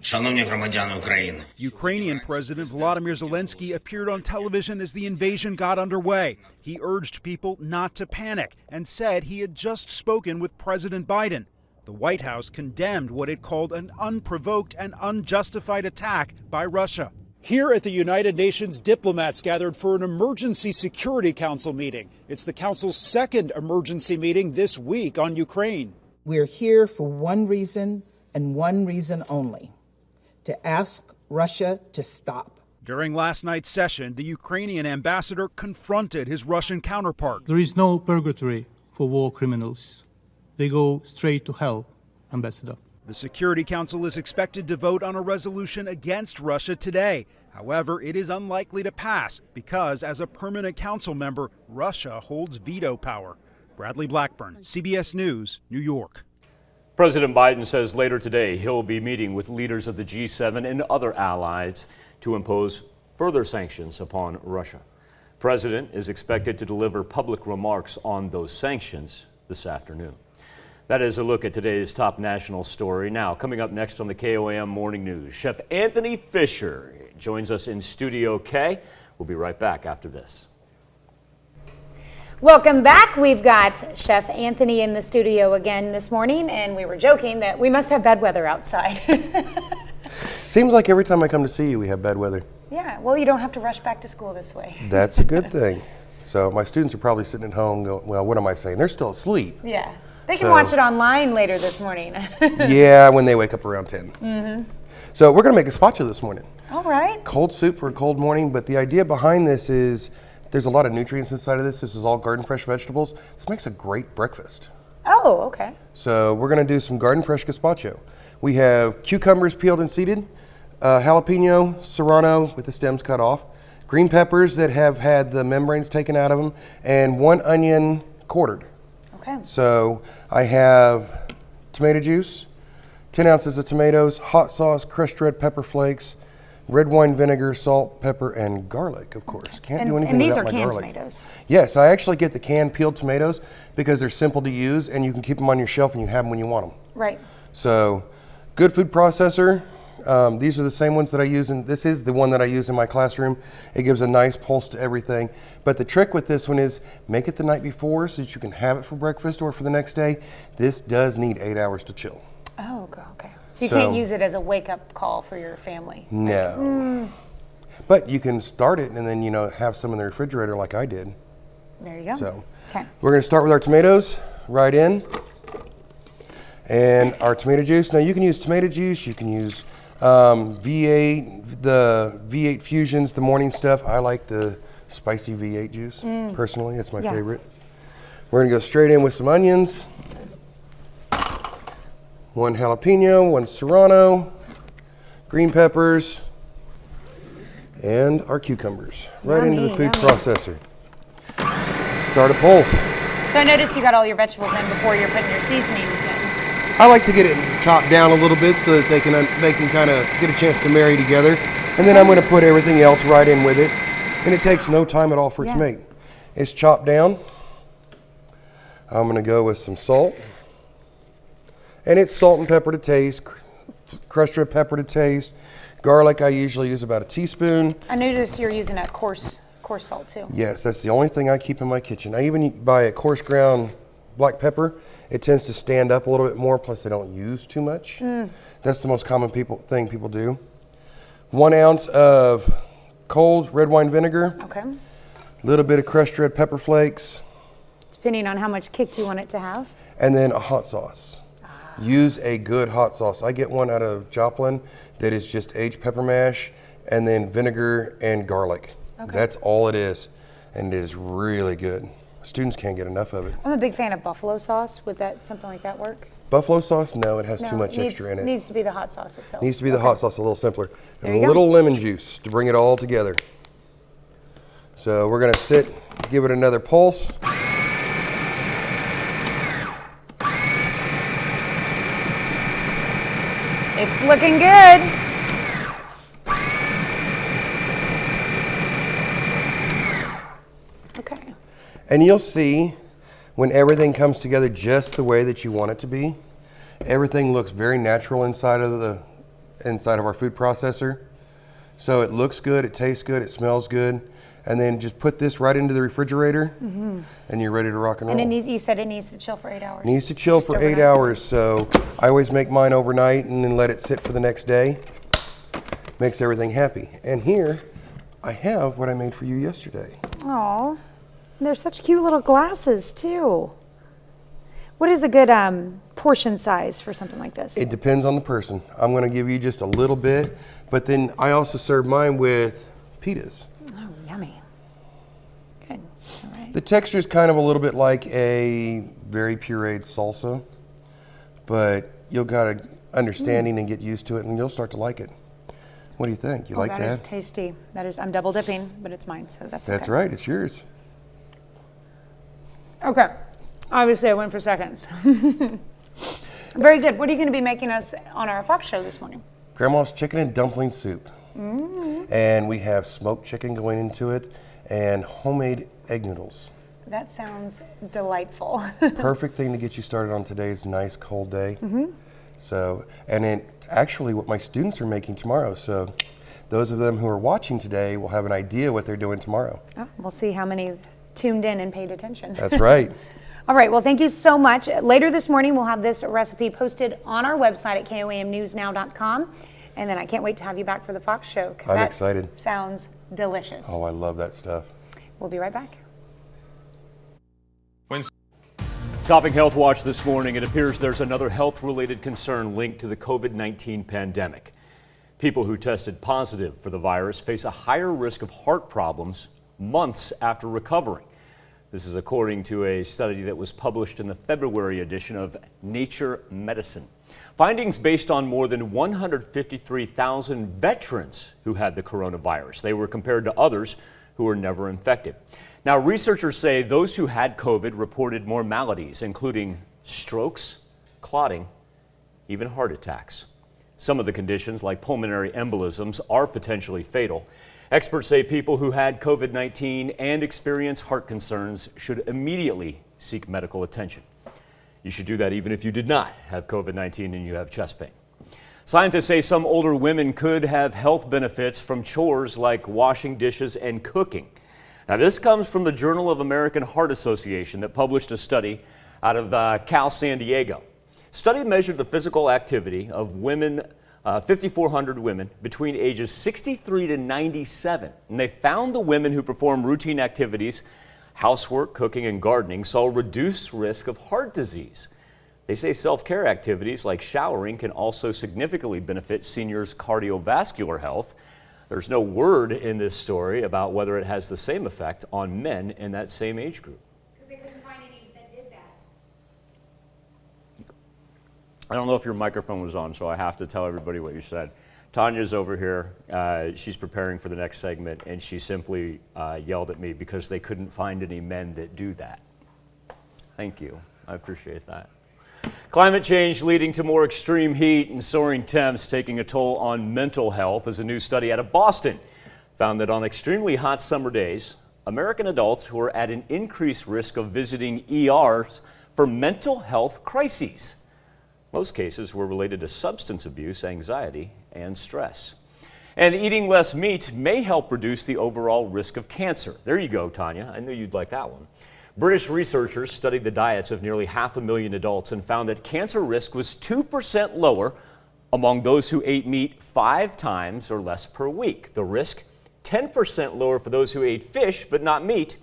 Ukrainian President Volodymyr Zelensky appeared on television as the invasion got underway. He urged people not to panic and said he had just spoken with President Biden. The White House condemned what it called an unprovoked and unjustified attack by Russia. Here at the United Nations, diplomats gathered for an Emergency Security Council meeting. It's the Council's second emergency meeting this week on Ukraine. We're here for one reason and one reason only, to ask Russia to stop. During last night's session, the Ukrainian ambassador confronted his Russian counterpart. There is no purgatory for war criminals. They go straight to hell, Ambassador. The Security Council is expected to vote on a resolution against Russia today. However, it is unlikely to pass because, as a permanent council member, Russia holds veto power. Bradley Blackburn, CBS News, New York. President Biden says later today he'll be meeting with leaders of the G7 and other allies to impose further sanctions upon Russia. The president is expected to deliver public remarks on those sanctions this afternoon. That is a look at today's top national story. Now, coming up next on the KOAM Morning News, Chef Anthony Fisher joins us in Studio K. We'll be right back after this. Welcome back. We've got Chef Anthony in the studio again this morning, and we were joking that we must have bad weather outside. Seems like every time I come to see you, we have bad weather. Yeah, well, you don't have to rush back to school this way. That's a good thing. So my students are probably sitting at home going, well, what am I saying? They're still asleep. Yeah. They can watch it online later this morning. Yeah, when they wake up around 10. Mm-hmm. So we're going to make gazpacho this morning. All right. Cold soup for a cold morning, but the idea behind this is there's a lot of nutrients inside of this. This is all garden fresh vegetables. This makes a great breakfast. Oh, okay. So we're going to do some garden fresh gazpacho. We have cucumbers peeled and seeded, jalapeno, serrano with the stems cut off, green peppers that have had the membranes taken out of them, and 1 onion quartered. Okay. So I have tomato juice, 10 ounces of tomatoes, hot sauce, crushed red pepper flakes, red wine vinegar, salt, pepper, and garlic, of course. Can't do anything without my garlic. And these are canned tomatoes? Yes, I actually get the canned peeled tomatoes because they're simple to use and you can keep them on your shelf and you have them when you want them. Right. So, good food processor. These are the same ones that I use, and this is the one that I use in my classroom. It gives a nice pulse to everything. But the trick with this one is make it the night before so that you can have it for breakfast or for the next day. This does need 8 hours to chill. Oh, okay. So you can't use it as a wake-up call for your family? No. But you can start it and then, have some in the refrigerator like I did. There you go. So okay. We're going to start with our tomatoes right in. And our tomato juice. Now you can use tomato juice, you can use V8, the V8 Fusions, the morning stuff. I like the spicy V8 juice, personally. It's my favorite. We're going to go straight in with some onions. 1 jalapeno, 1 serrano, green peppers, and our cucumbers. Right into the food processor. Start a pulse. So I noticed you got all your vegetables in before you're putting your seasonings in. I like to get it chopped down a little bit so that they can kind of get a chance to marry together. And then I'm going to put everything else right in with it. And it takes no time at all for it to make. It's chopped down. I'm going to go with some salt. And it's salt and pepper to taste, crushed red pepper to taste. Garlic, I usually use about a teaspoon. I noticed you're using that coarse salt too. Yes, that's the only thing I keep in my kitchen. I even buy a coarse ground black pepper. It tends to stand up a little bit more, plus they don't use too much. That's the most common thing people do. 1 ounce of cold red wine vinegar. Okay. A little bit of crushed red pepper flakes. Depending on how much kick you want it to have. And then a hot sauce. Use a good hot sauce. I get one out of Joplin that is just aged pepper mash and then vinegar and garlic. Okay. That's all it is. And it is really good. Students can't get enough of it. I'm a big fan of buffalo sauce. Would something like that work? Buffalo sauce? No, it has too much extra in it. It needs to be the hot sauce itself. Needs to be the hot sauce, a little simpler. And a little lemon juice to bring it all together. So we're going to give it another pulse. It's looking good. Okay. And you'll see when everything comes together just the way that you want it to be. Everything looks very natural inside of our food processor. So it looks good, it tastes good, it smells good. And then just put this right into the refrigerator and you're ready to rock and roll. And you said it needs to chill for 8 hours. Needs to chill for 8 hours. So I always make mine overnight and then let it sit for the next day. Makes everything happy. And here I have what I made for you yesterday. Aw, they're such cute little glasses too. What is a good portion size for something like this? It depends on the person. I'm going to give you just a little bit, but then I also serve mine with pitas. Oh, yummy. Good. All right. The texture is kind of a little bit like a very pureed salsa, but you'll got to understanding and get used to it, and you'll start to like it. What do you think? You like that? That is tasty. I'm double dipping, but it's mine, so that's okay. That's right. It's yours. Okay. Obviously, I went for seconds. Very good. What are you going to be making us on our Fox show this morning? Grandma's chicken and dumpling soup. And we have smoked chicken going into it and homemade egg noodles. That sounds delightful. Perfect thing to get you started on today's nice cold day. So, and it's actually what my students are making tomorrow. So those of them who are watching today will have an idea what they're doing tomorrow. Oh, we'll see how many tuned in and paid attention. That's right. All right, well, thank you so much. Later this morning, we'll have this recipe posted on our website at koamnewsnow.com. And then I can't wait to have you back for the Fox show. I'm excited. Sounds delicious. Oh, I love that stuff. We'll be right back. Topping Health Watch this morning, it appears there's another health-related concern linked to the COVID-19 pandemic. People who tested positive for the virus face a higher risk of heart problems months after recovering. This is according to a study that was published in the February edition of Nature Medicine. Findings based on more than 153,000 veterans who had the coronavirus. They were compared to others who were never infected. Now, researchers say those who had COVID reported more maladies, including strokes, clotting, even heart attacks. Some of the conditions, like pulmonary embolisms, are potentially fatal. Experts say people who had COVID-19 and experience heart concerns should immediately seek medical attention. You should do that even if you did not have COVID-19 and you have chest pain. Scientists say some older women could have health benefits from chores like washing dishes and cooking. Now, this comes from the Journal of American Heart Association that published a study out of Cal San Diego. Study measured the physical activity of women, 5,400 women between ages 63 to 97. And they found the women who perform routine activities, housework, cooking, and gardening, saw reduced risk of heart disease. They say self-care activities like showering can also significantly benefit seniors' cardiovascular health. There's no word in this story about whether it has the same effect on men in that same age group. Because they couldn't find any that did that. I don't know if your microphone was on, so I have to tell everybody what you said. Tanya's over here. She's preparing for the next segment, and she simply yelled at me because they couldn't find any men that do that. Thank you. I appreciate that. Climate change leading to more extreme heat and soaring temps taking a toll on mental health, as a new study out of Boston found that on extremely hot summer days, American adults who are at an increased risk of visiting ERs for mental health crises. Most cases were related to substance abuse, anxiety, and stress. And eating less meat may help reduce the overall risk of cancer. There you go, Tanya. I knew you'd like that one. British researchers studied the diets of nearly 500,000 adults and found that cancer risk was 2% lower among those who ate meat 5 times or less per week. The risk, 10% lower for those who ate fish but not meat,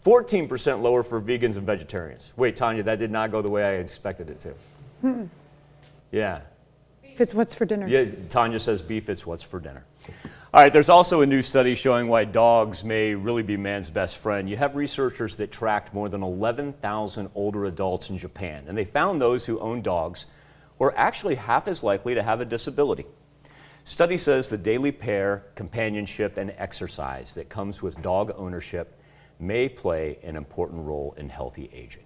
14% lower for vegans and vegetarians. Wait, Tanya, that did not go the way I expected it to. Yeah. Beef, it's what's for dinner. Yeah, Tanya says beef, it's what's for dinner. All right, there's also a new study showing why dogs may really be man's best friend. You have researchers that tracked more than 11,000 older adults in Japan, and they found those who own dogs were actually half as likely to have a disability. Study says the daily pair, companionship, and exercise that comes with dog ownership may play an important role in healthy aging.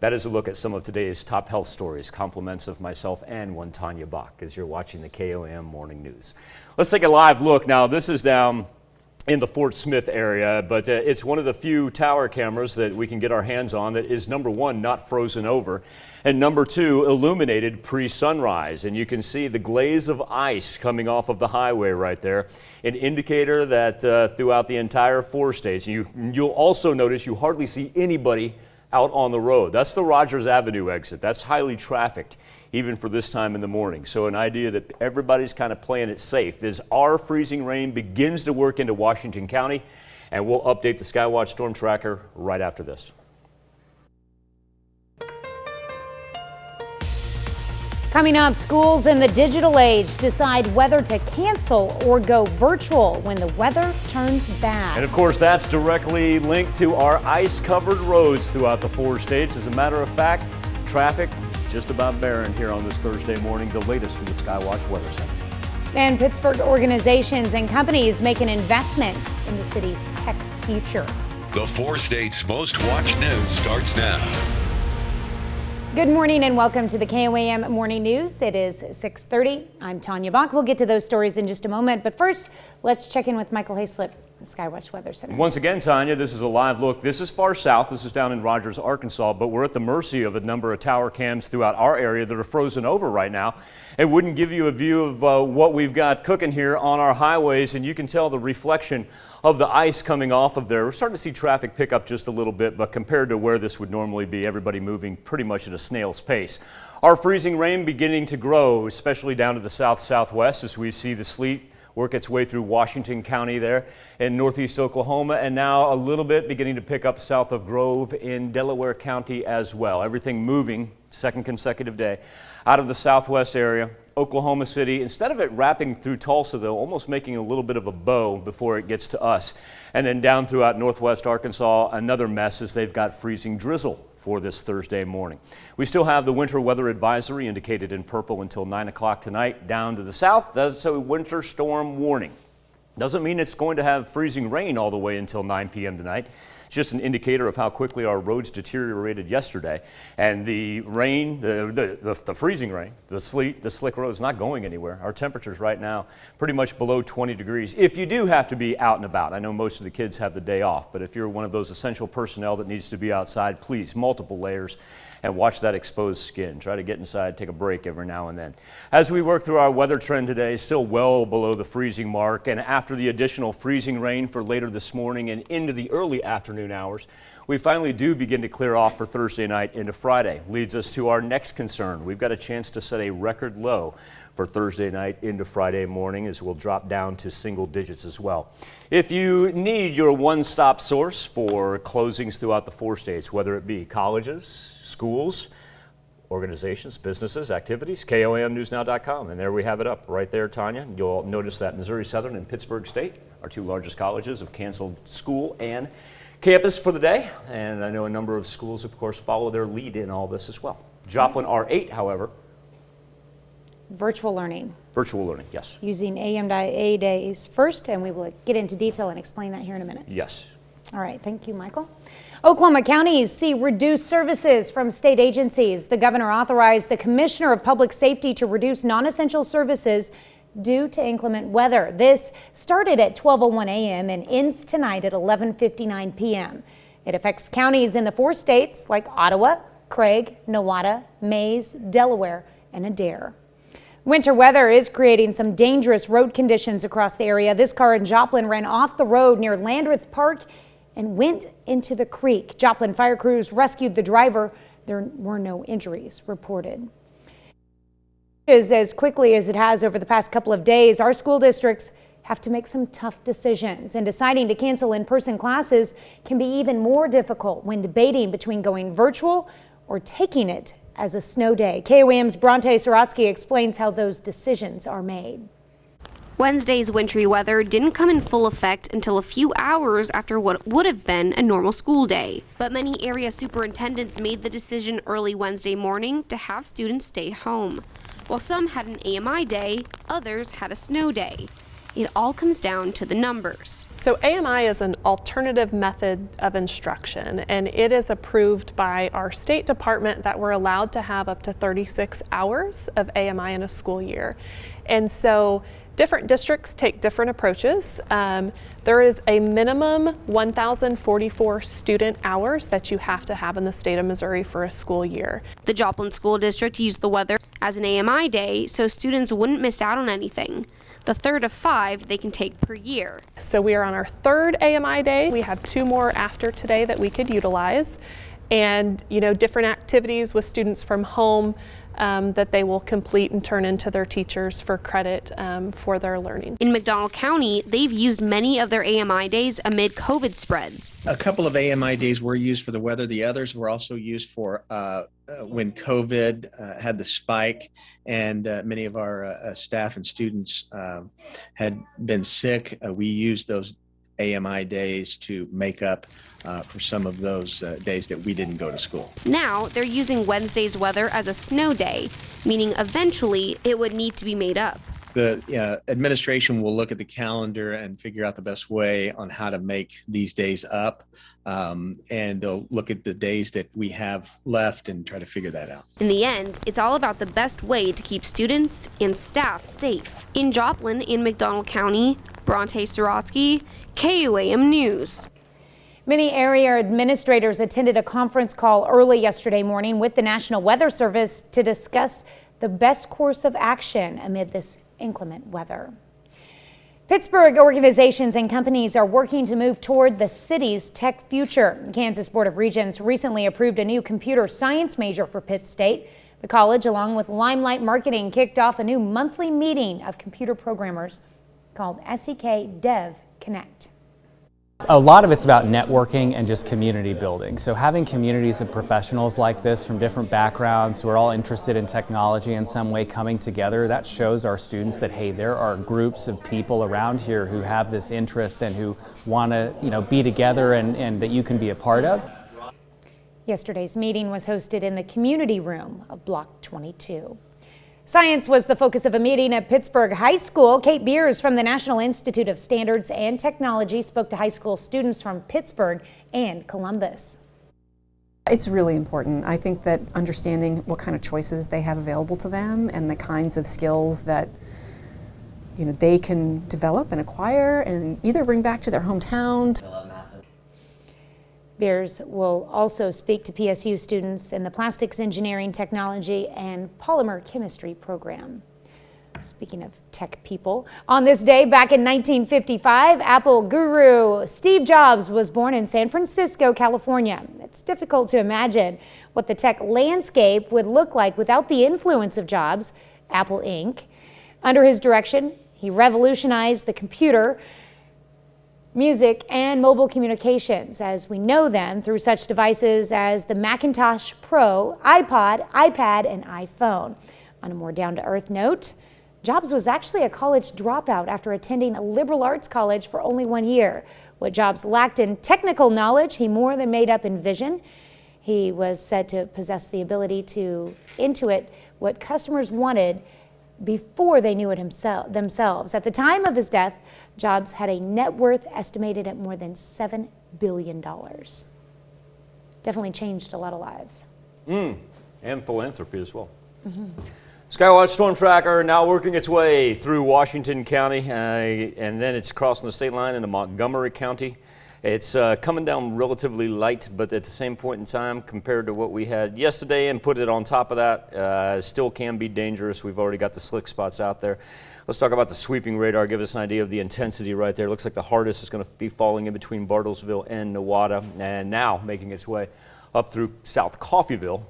That is a look at some of today's top health stories. Compliments of myself and one Tanya Bach as you're watching the KOAM Morning News. Let's take a live look. Now, this is down in the Fort Smith area, but it's one of the few tower cameras that we can get our hands on that is, number one, not frozen over, and number two, illuminated pre-sunrise. And you can see the glaze of ice coming off of the highway right there, an indicator that throughout the entire 4 states, you'll also notice you hardly see anybody out on the road. That's the Rogers Avenue exit. That's highly trafficked, even for this time in the morning. So an idea that everybody's kind of playing it safe as our freezing rain begins to work into Washington County, and we'll update the Skywatch Storm Tracker right after this. Coming up, schools in the digital age decide whether to cancel or go virtual when the weather turns bad. And of course, that's directly linked to our ice-covered roads throughout the 4 states. As a matter of fact, traffic just about barren here on this Thursday morning. The latest from the Skywatch Weather Center. And Pittsburgh organizations and companies make an investment in the city's tech future. The 4 states' most watched news starts now. Good morning and welcome to the KOAM Morning News. It is 6:30. I'm Tanya Bach. We'll get to those stories in just a moment, but first, let's check in with Michael Hayslip, the Skywatch Weather Center. Once again, Tanya, this is a live look. This is far south. This is down in Rogers, Arkansas, but we're at the mercy of a number of tower cams throughout our area that are frozen over right now. It wouldn't give you a view of what we've got cooking here on our highways, and you can tell the reflection of the ice coming off of there. We're starting to see traffic pick up just a little bit, but compared to where this would normally be, everybody moving pretty much at a snail's pace. Our freezing rain beginning to grow, especially down to the southwest as we see the sleet work its way through Washington County there in northeast Oklahoma, and now a little bit beginning to pick up south of Grove in Delaware County as well. Everything moving, second consecutive day, out of the southwest area. Oklahoma City, instead of it wrapping through Tulsa though, almost making a little bit of a bow before it gets to us. And then down throughout northwest Arkansas, another mess as they've got freezing drizzle for this Thursday morning. We still have the winter weather advisory indicated in purple until 9 o'clock tonight. Down to the south, that's a winter storm warning. Doesn't mean it's going to have freezing rain all the way until 9 p.m. tonight. It's just an indicator of how quickly our roads deteriorated yesterday. And the rain, the freezing rain, the sleet, the slick roads not going anywhere. Our temperatures right now pretty much below 20 degrees. If you do have to be out and about, I know most of the kids have the day off, but if you're one of those essential personnel that needs to be outside, please, multiple layers. And watch that exposed skin. Try to get inside, take a break every now and then. As we work through our weather trend today, still well below the freezing mark, and after the additional freezing rain for later this morning and into the early afternoon hours, we finally do begin to clear off for Thursday night into Friday. Leads us to our next concern. We've got a chance to set a record low for Thursday night into Friday morning, as we'll drop down to single digits as well. If you need your one-stop source for closings throughout the 4 states, whether it be colleges, schools, organizations, businesses, activities, KOAMNewsNow.com. And there we have it up right there, Tanya. You'll notice that Missouri Southern and Pittsburgh State, our 2 largest colleges, have canceled school and campus for the day. And I know a number of schools, of course, follow their lead in all this as well. Joplin R8, however. Virtual learning. Virtual learning, yes. Using AM.A days first, and we will get into detail and explain that here in a minute. Yes. All right, thank you, Michael. Oklahoma counties see reduced services from state agencies. The governor authorized the Commissioner of Public Safety to reduce non-essential services due to inclement weather. This started at 12:01 a.m. and ends tonight at 11:59 p.m. It affects counties in the 4 states like Ottawa, Craig, Nowata, Mays, Delaware, and Adair. Winter weather is creating some dangerous road conditions across the area. This car in Joplin ran off the road near Landreth Park and went into the creek. Joplin fire crews rescued the driver. There were no injuries reported. As quickly as it has over the past couple of days, our school districts have to make some tough decisions, and deciding to cancel in-person classes can be even more difficult when debating between going virtual or taking it as a snow day. KOAM's Bronte Sorotsky explains how those decisions are made. Wednesday's wintry weather didn't come in full effect until a few hours after what would have been a normal school day. But many area superintendents made the decision early Wednesday morning to have students stay home. While some had an AMI day, others had a snow day. It all comes down to the numbers. So AMI is an alternative method of instruction, and it is approved by our state department that we're allowed to have up to 36 hours of AMI in a school year. And so different districts take different approaches. There is a minimum 1,044 student hours that you have to have in the state of Missouri for a school year. The Joplin School District used the weather as an AMI day so students wouldn't miss out on anything. The third of 5 they can take per year. So we are on our 3rd AMI day. We have 2 more after today that we could utilize, and different activities with students from home that they will complete and turn into their teachers for credit for their learning. In McDonald County, they've used many of their AMI days amid COVID spreads. A couple of AMI days were used for the weather. The others were also used for when COVID had the spike, and many of our staff and students had been sick. We used those AMI days to make up for some of those days that we didn't go to school. Now they're using Wednesday's weather as a snow day, meaning eventually it would need to be made up. The administration will look at the calendar and figure out the best way on how to make these days up. And they'll look at the days that we have left and try to figure that out. In the end, it's all about the best way to keep students and staff safe. In Joplin, in McDonald County, Bronte Sorotsky, KOAM News. Many area administrators attended a conference call early yesterday morning with the National Weather Service to discuss the best course of action amid this inclement weather. Pittsburgh organizations and companies are working to move toward the city's tech future. Kansas Board of Regents recently approved a new computer science major for Pitt State. The college, along with Limelight Marketing, kicked off a new monthly meeting of computer programmers called SEK Dev Connect. A lot of it's about networking and just community building. So having communities of professionals like this from different backgrounds who are all interested in technology in some way coming together, that shows our students that, hey, there are groups of people around here who have this interest and who want to, be together and that you can be a part of. Yesterday's meeting was hosted in the community room of Block 22. Science was the focus of a meeting at Pittsburgh High School. Kate Beers from the National Institute of Standards and Technology spoke to high school students from Pittsburgh and Columbus. It's really important. I think that understanding what kind of choices they have available to them and the kinds of skills that they can develop and acquire and either bring back to their hometown. Beers will also speak to PSU students in the Plastics Engineering Technology and Polymer Chemistry program. Speaking of tech people, on this day back in 1955, Apple guru Steve Jobs was born in San Francisco, California. It's difficult to imagine what the tech landscape would look like without the influence of Jobs, Apple Inc. Under his direction, he revolutionized the computer, music, and mobile communications as we know them through such devices as the Macintosh Pro, iPod, iPad, and iPhone. On a more down-to-earth note, Jobs was actually a college dropout after attending a liberal arts college for only 1 year. What Jobs lacked in technical knowledge, he more than made up in vision. He was said to possess the ability to intuit what customers wanted before they knew it themselves. At the time of his death, Jobs had a net worth estimated at more than $7 billion. definitely changed a lot of lives. And philanthropy as well. Skywatch Storm Tracker now working its way through Washington County, and then it's crossing the state line into Montgomery County. It's coming down relatively light, but at the same point in time, compared to what we had yesterday, and put it on top of that, still can be dangerous. We've already got the slick spots out there. Let's talk about the sweeping radar, give us an idea of the intensity right there. Looks like the hardest is going to be falling in between Bartlesville and Nowata, and now making its way up through South Coffeyville,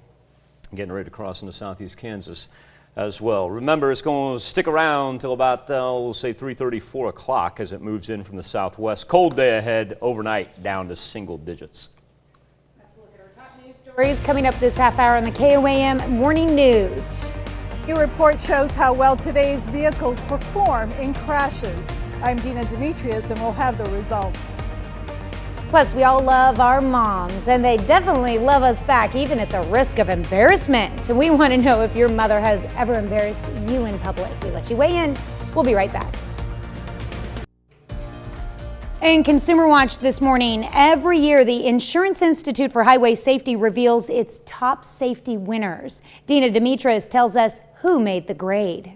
getting ready to cross into southeast Kansas as well. Remember, it's going to stick around till about, we'll say 3:30, 4 o'clock as it moves in from the southwest. Cold day ahead, overnight down to single digits. Let's look at our top news stories coming up this half hour on the KOAM Morning News. Your report shows how well today's vehicles perform in crashes. I'm Dina Demetrius, and we'll have the results. Plus, we all love our moms, and they definitely love us back, even at the risk of embarrassment. And we want to know if your mother has ever embarrassed you in public. We let you weigh in. We'll be right back. In Consumer Watch this morning, every year the Insurance Institute for Highway Safety reveals its top safety winners. Dina Demetrius tells us who made the grade.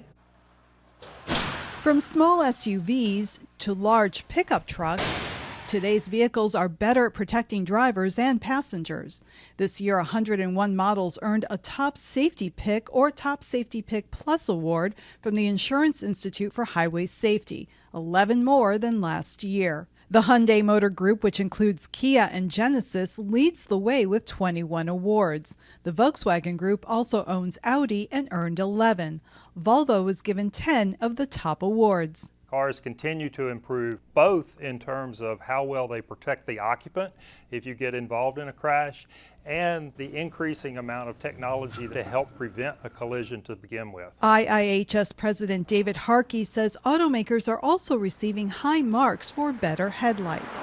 From small SUVs to large pickup trucks, today's vehicles are better at protecting drivers and passengers. This year, 101 models earned a Top Safety Pick or Top Safety Pick Plus award from the Insurance Institute for Highway Safety, 11 more than last year. The Hyundai Motor Group, which includes Kia and Genesis, leads the way with 21 awards. The Volkswagen Group also owns Audi and earned 11. Volvo was given 10 of the top awards. Cars continue to improve both in terms of how well they protect the occupant if you get involved in a crash, and the increasing amount of technology to help prevent a collision to begin with. IIHS President David Harkey says automakers are also receiving high marks for better headlights.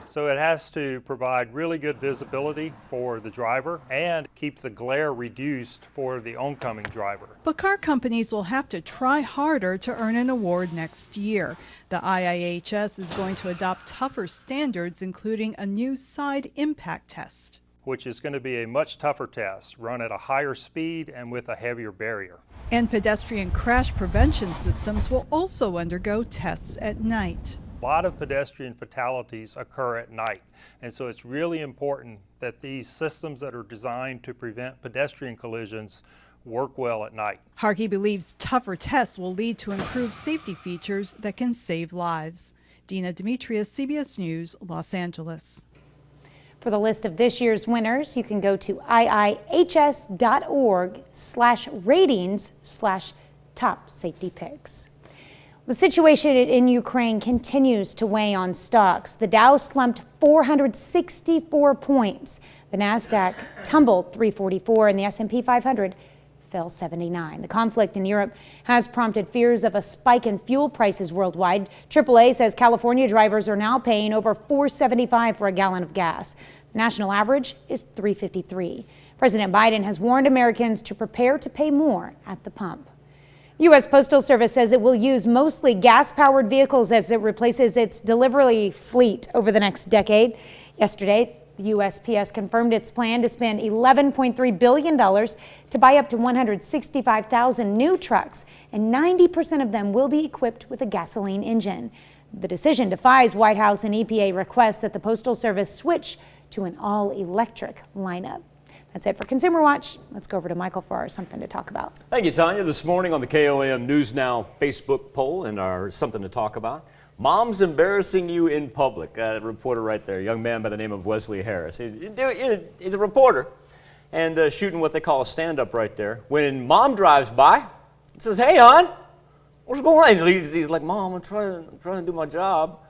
So it has to provide really good visibility for the driver and keep the glare reduced for the oncoming driver. But car companies will have to try harder to earn an award next year. The IIHS is going to adopt tougher standards, including a new side impact test, which is going to be a much tougher test, run at a higher speed and with a heavier barrier. And pedestrian crash prevention systems will also undergo tests at night. A lot of pedestrian fatalities occur at night, and so it's really important that these systems that are designed to prevent pedestrian collisions work well at night. Harkey believes tougher tests will lead to improved safety features that can save lives. Dina Demetrius, CBS News, Los Angeles. For the list of this year's winners, you can go to iihs.org/ratings/top safety picks. The situation in Ukraine continues to weigh on stocks. The Dow slumped 464 points. The Nasdaq tumbled 344 and the S&P 500 fell 79. The conflict in Europe has prompted fears of a spike in fuel prices worldwide. AAA says California drivers are now paying over $4.75 for a gallon of gas. The national average is $3.53. President Biden has warned Americans to prepare to pay more at the pump. U.S. Postal Service says it will use mostly gas-powered vehicles as it replaces its delivery fleet over the next decade. Yesterday, the USPS confirmed its plan to spend $11.3 billion to buy up to 165,000 new trucks, and 90% of them will be equipped with a gasoline engine. The decision defies White House and EPA requests that the Postal Service switch to an all-electric lineup. That's it for Consumer Watch. Let's go over to Michael for our Something to Talk About. Thank you, Tanya. This morning on the KOAM News Now Facebook poll and our Something to Talk About, mom's embarrassing you in public. That reporter right there, a young man by the name of Wesley Harris. He's a reporter and shooting what they call a stand-up right there. When mom drives by, he says, "Hey, hon, what's going on?" He's like, "Mom, I'm trying to do my job."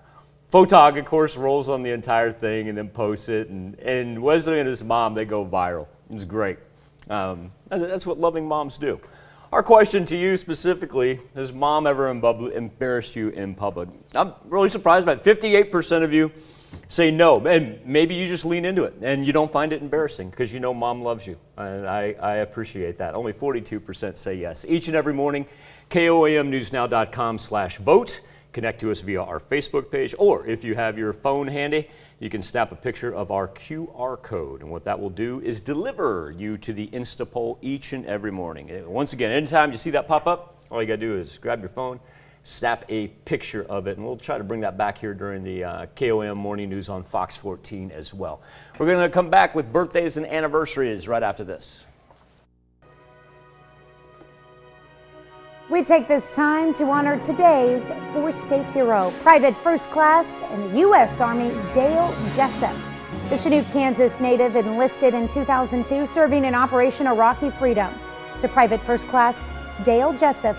Photog, of course, rolls on the entire thing and then posts it. And Wesley and his mom, they go viral. It's great. That's what loving moms do. Our question to you specifically, has mom ever embarrassed you in public? I'm really surprised about 58% of you say no. And maybe you just lean into it and you don't find it embarrassing because you know mom loves you. And I appreciate that. Only 42% say yes. Each and every morning, KOAMnewsnow.com/vote. connect to us via our Facebook page, or if you have your phone handy, you can snap a picture of our QR code. And what that will do is deliver you to the Instapoll each and every morning. Once again, anytime you see that pop up, all you got to do is grab your phone, snap a picture of it, and we'll try to bring that back here during the KOAM Morning News on Fox 14 as well. We're going to come back with birthdays and anniversaries right after this. We take this time to honor today's four-state hero, Private First Class in the U.S. Army, Dale Jessup. The Chinook, Kansas native enlisted in 2002, serving in Operation Iraqi Freedom. To Private First Class Dale Jessup,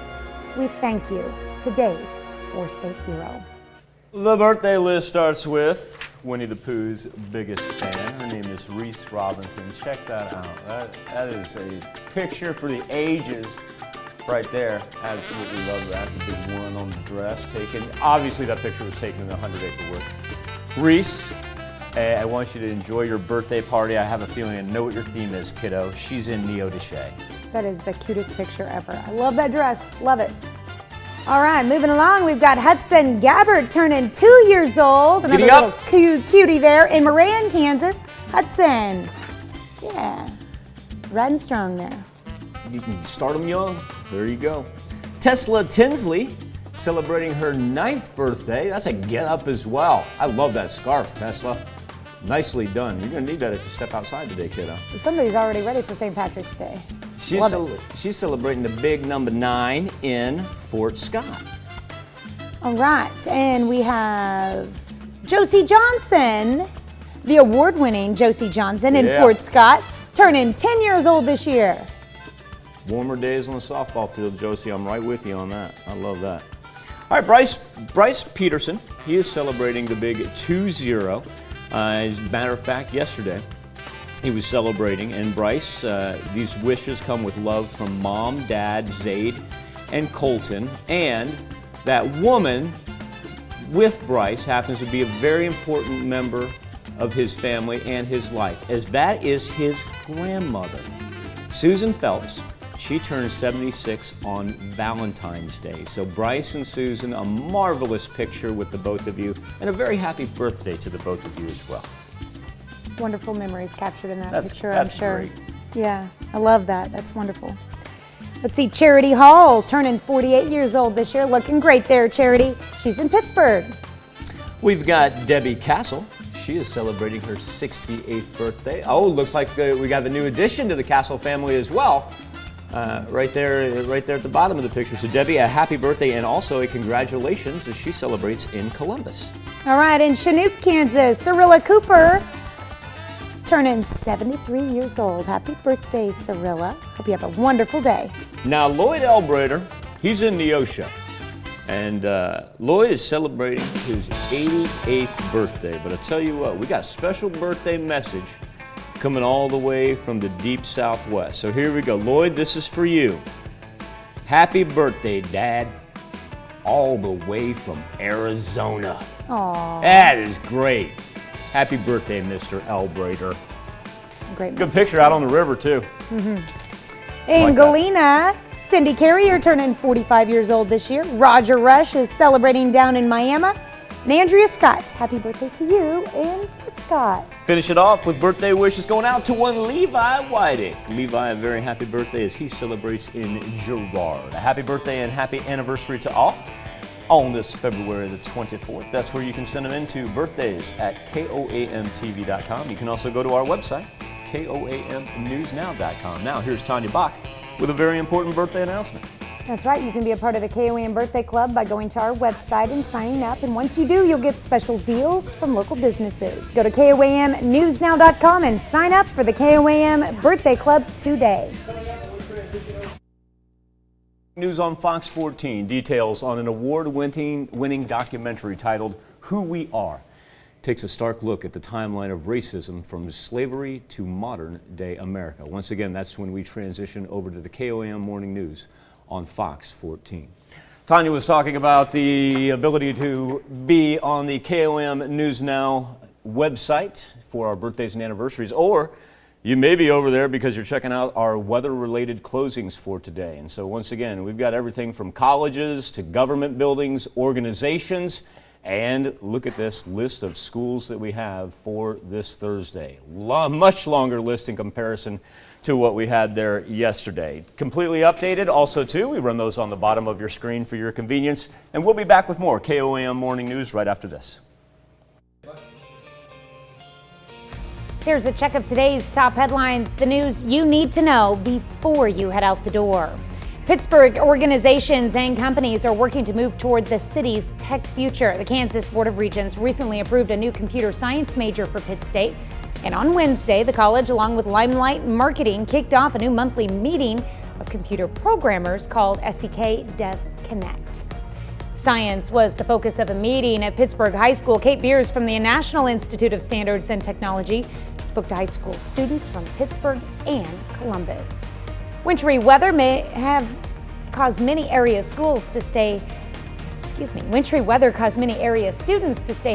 we thank you, today's four-state hero. The birthday list starts with Winnie the Pooh's biggest fan. Her name is Reese Robinson. Check that out. That is a picture for the ages. Right there, absolutely love that. The big one on the dress taken. Obviously, that picture was taken in the 100-acre wood. Reese, I want you to enjoy your birthday party. I have a feeling I know what your theme is, kiddo. She's in Neo de Shea. That is the cutest picture ever. I love that dress. Love it. All right, moving along, we've got Hudson Gabbard turning 2 years old. Another little cutie there in Moran, Kansas. Hudson, yeah, riding strong there. You can start them young. There you go. Tesla Tinsley celebrating her 9th birthday. That's a get up as well. I love that scarf, Tesla. Nicely done. You're going to need that if you step outside today, kiddo. Somebody's already ready for St. Patrick's Day. She's celebrating the big number 9 in Fort Scott. All right, and we have Josie Johnson, the award-winning Josie Johnson in Fort Scott, turning 10 years old this year. Warmer days on the softball field, Josie. I'm right with you on that. I love that. All right, Bryce Peterson. He is celebrating the big 2-0. As a matter of fact, yesterday he was celebrating. And Bryce, these wishes come with love from Mom, Dad, Zaid, and Colton. And that woman with Bryce happens to be a very important member of his family and his life, as that is his grandmother, Susan Phelps. She turned 76 on Valentine's Day. So Bryce and Susan, a marvelous picture with the both of you, and a very happy birthday to the both of you as well. Wonderful memories captured in that picture, that's I'm sure. Great. Yeah, I love that. That's wonderful. Let's see, Charity Hall, turning 48 years old this year. Looking great there, Charity. She's in Pittsburgh. We've got Debbie Castle. She is celebrating her 68th birthday. Oh, looks like we got a new addition to the Castle family as well. Right there at the bottom of the picture. So Debbie, a happy birthday and also a congratulations as she celebrates in Columbus. All right, in Chinook, Kansas, Cirilla Cooper turning 73 years old. Happy birthday, Cirilla. Hope you have a wonderful day. Now, Lloyd Elbrader, he's in Neosho. And Lloyd is celebrating his 88th birthday. But I tell you what, we got a special birthday message coming all the way from the deep Southwest. So here we go. Lloyd, this is for you. Happy birthday, Dad. All the way from Arizona. Aww. That is great. Happy birthday, Mr. Elbrader. Great. Good picture out on the river, too. Mm-hmm. In Galena, Cindy Carrier turning 45 years old this year. Roger Rush is celebrating down in Miami. And Andrea Scott, happy birthday to you in Fort Scott. Finish it off with birthday wishes going out to one Levi Whiting. Levi, a very happy birthday as he celebrates in Girard. A happy birthday and happy anniversary to all on this February the 24th. That's where you can send them into birthdays at KOAMTV.com. You can also go to our website, KOAMNewsNow.com. Now here's Tanya Bach with a very important birthday announcement. That's right. You can be a part of the KOAM Birthday Club by going to our website and signing up. And once you do, you'll get special deals from local businesses. Go to KOAMNewsNow.com and sign up for the KOAM Birthday Club today. News on Fox 14, details on an award-winning documentary titled Who We Are. Takes a stark look at the timeline of racism from slavery to modern-day America. Once again, that's when we transition over to the KOAM Morning News on Fox 14. Tanya was talking about the ability to be on the KOM News Now website for our birthdays and anniversaries, or You may be over there because you're checking out our weather-related closings for today. And so once again, we've got everything from colleges to government buildings, organizations, and look at this list of schools that we have for this Thursday. Much longer list in comparison to what we had there yesterday. Completely updated also too. We run those on the bottom of your screen for your convenience. And we'll be back with more KOAM Morning News right after this. Here's a check of today's top headlines, the news you need to know before you head out the door. Pittsburgh organizations and companies are working to move toward the city's tech future. The Kansas Board of Regents recently approved a new computer science major for Pitt State. And on Wednesday, the college, along with Limelight Marketing, kicked off a new monthly meeting of computer programmers called SEK Dev Connect. Science was the focus of a meeting at Pittsburgh High School. Kate Beers from the National Institute of Standards and Technology spoke to high school students from Pittsburgh and Columbus. Wintry weather may have caused many area students to stay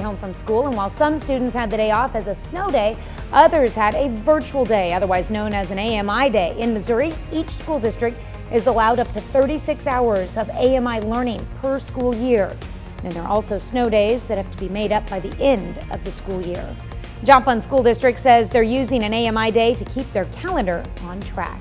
home from school, and while some students had the day off as a snow day, others had a virtual day, otherwise known as an AMI day. In Missouri, each school district is allowed up to 36 hours of AMI learning per school year. And there are also snow days that have to be made up by the end of the school year. Joplin School District says they're using an AMI day to keep their calendar on track.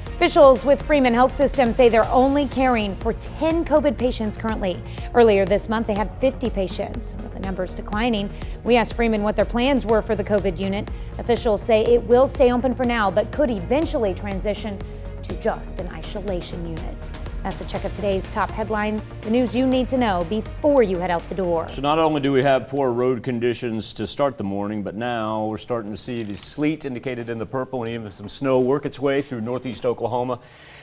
Officials with Freeman Health System say they're only caring for 10 COVID patients currently. Earlier this month, they had 50 patients. With the numbers declining, we asked Freeman what their plans were for the COVID unit. Officials say it will stay open for now, but could eventually transition to just an isolation unit. That's a check of today's top headlines, the news you need to know before you head out the door. So not only do we have poor road conditions to start the morning, but now we're starting to see the sleet indicated in the purple and even some snow work its way through northeast Oklahoma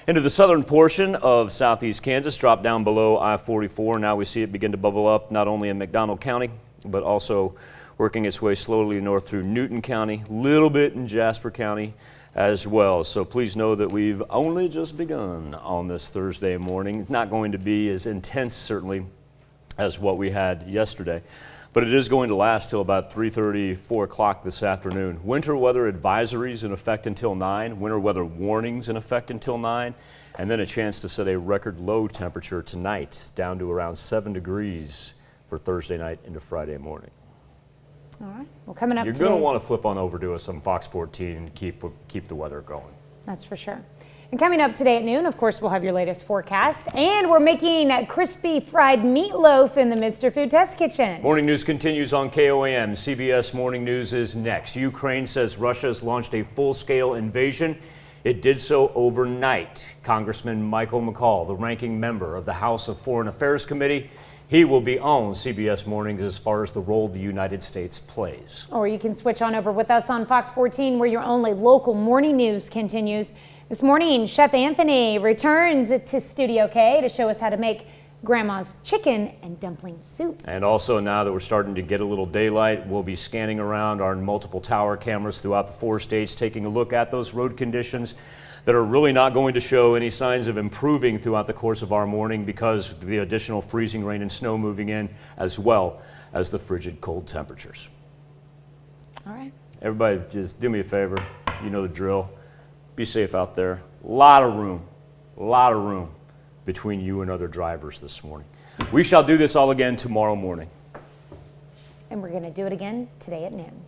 into the southern portion of southeast Kansas, drop down below I-44. Now we see it begin to bubble up not only in McDonald County, but also working its way slowly north through Newton County, a little bit in Jasper County as well. So please know that we've only just begun on this Thursday morning. It's not going to be as intense certainly as what we had yesterday, but it is going to last till about 3:30, 4 o'clock this afternoon. Winter weather advisories in effect until 9, winter weather warnings in effect until 9, and then a chance to set a record low temperature tonight down to around 7 degrees for Thursday night into Friday morning. All right. Well, coming up You're today, going to want to flip on over to us on Fox 14 and keep the weather going. that's for sure. And coming up today at noon, of course, we'll have your latest forecast. And we're making crispy fried meatloaf in the Mr. Food Test Kitchen. Morning news continues on KOAM. CBS Morning News is next. Ukraine says Russia has launched a full-scale invasion. It did so overnight. Congressman Michael McCall, the ranking member of the House of Foreign Affairs Committee, he will be on CBS Mornings as far as the role the United States plays. Or you can switch on over with us on Fox 14, where your only local morning news continues. This morning, Chef Anthony returns to Studio K to show us how to make Grandma's chicken and dumpling soup. And also, now that we're starting to get a little daylight, we'll be scanning around our multiple tower cameras throughout the 4 states, taking a look at those road conditions that are really not going to show any signs of improving throughout the course of our morning because of the additional freezing rain and snow moving in, as well as the frigid cold temperatures. All right. Everybody, just do me a favor. You know the drill. Be safe out there. A lot of room between you and other drivers this morning. We shall do this all again tomorrow morning. And we're going to do it again today at noon.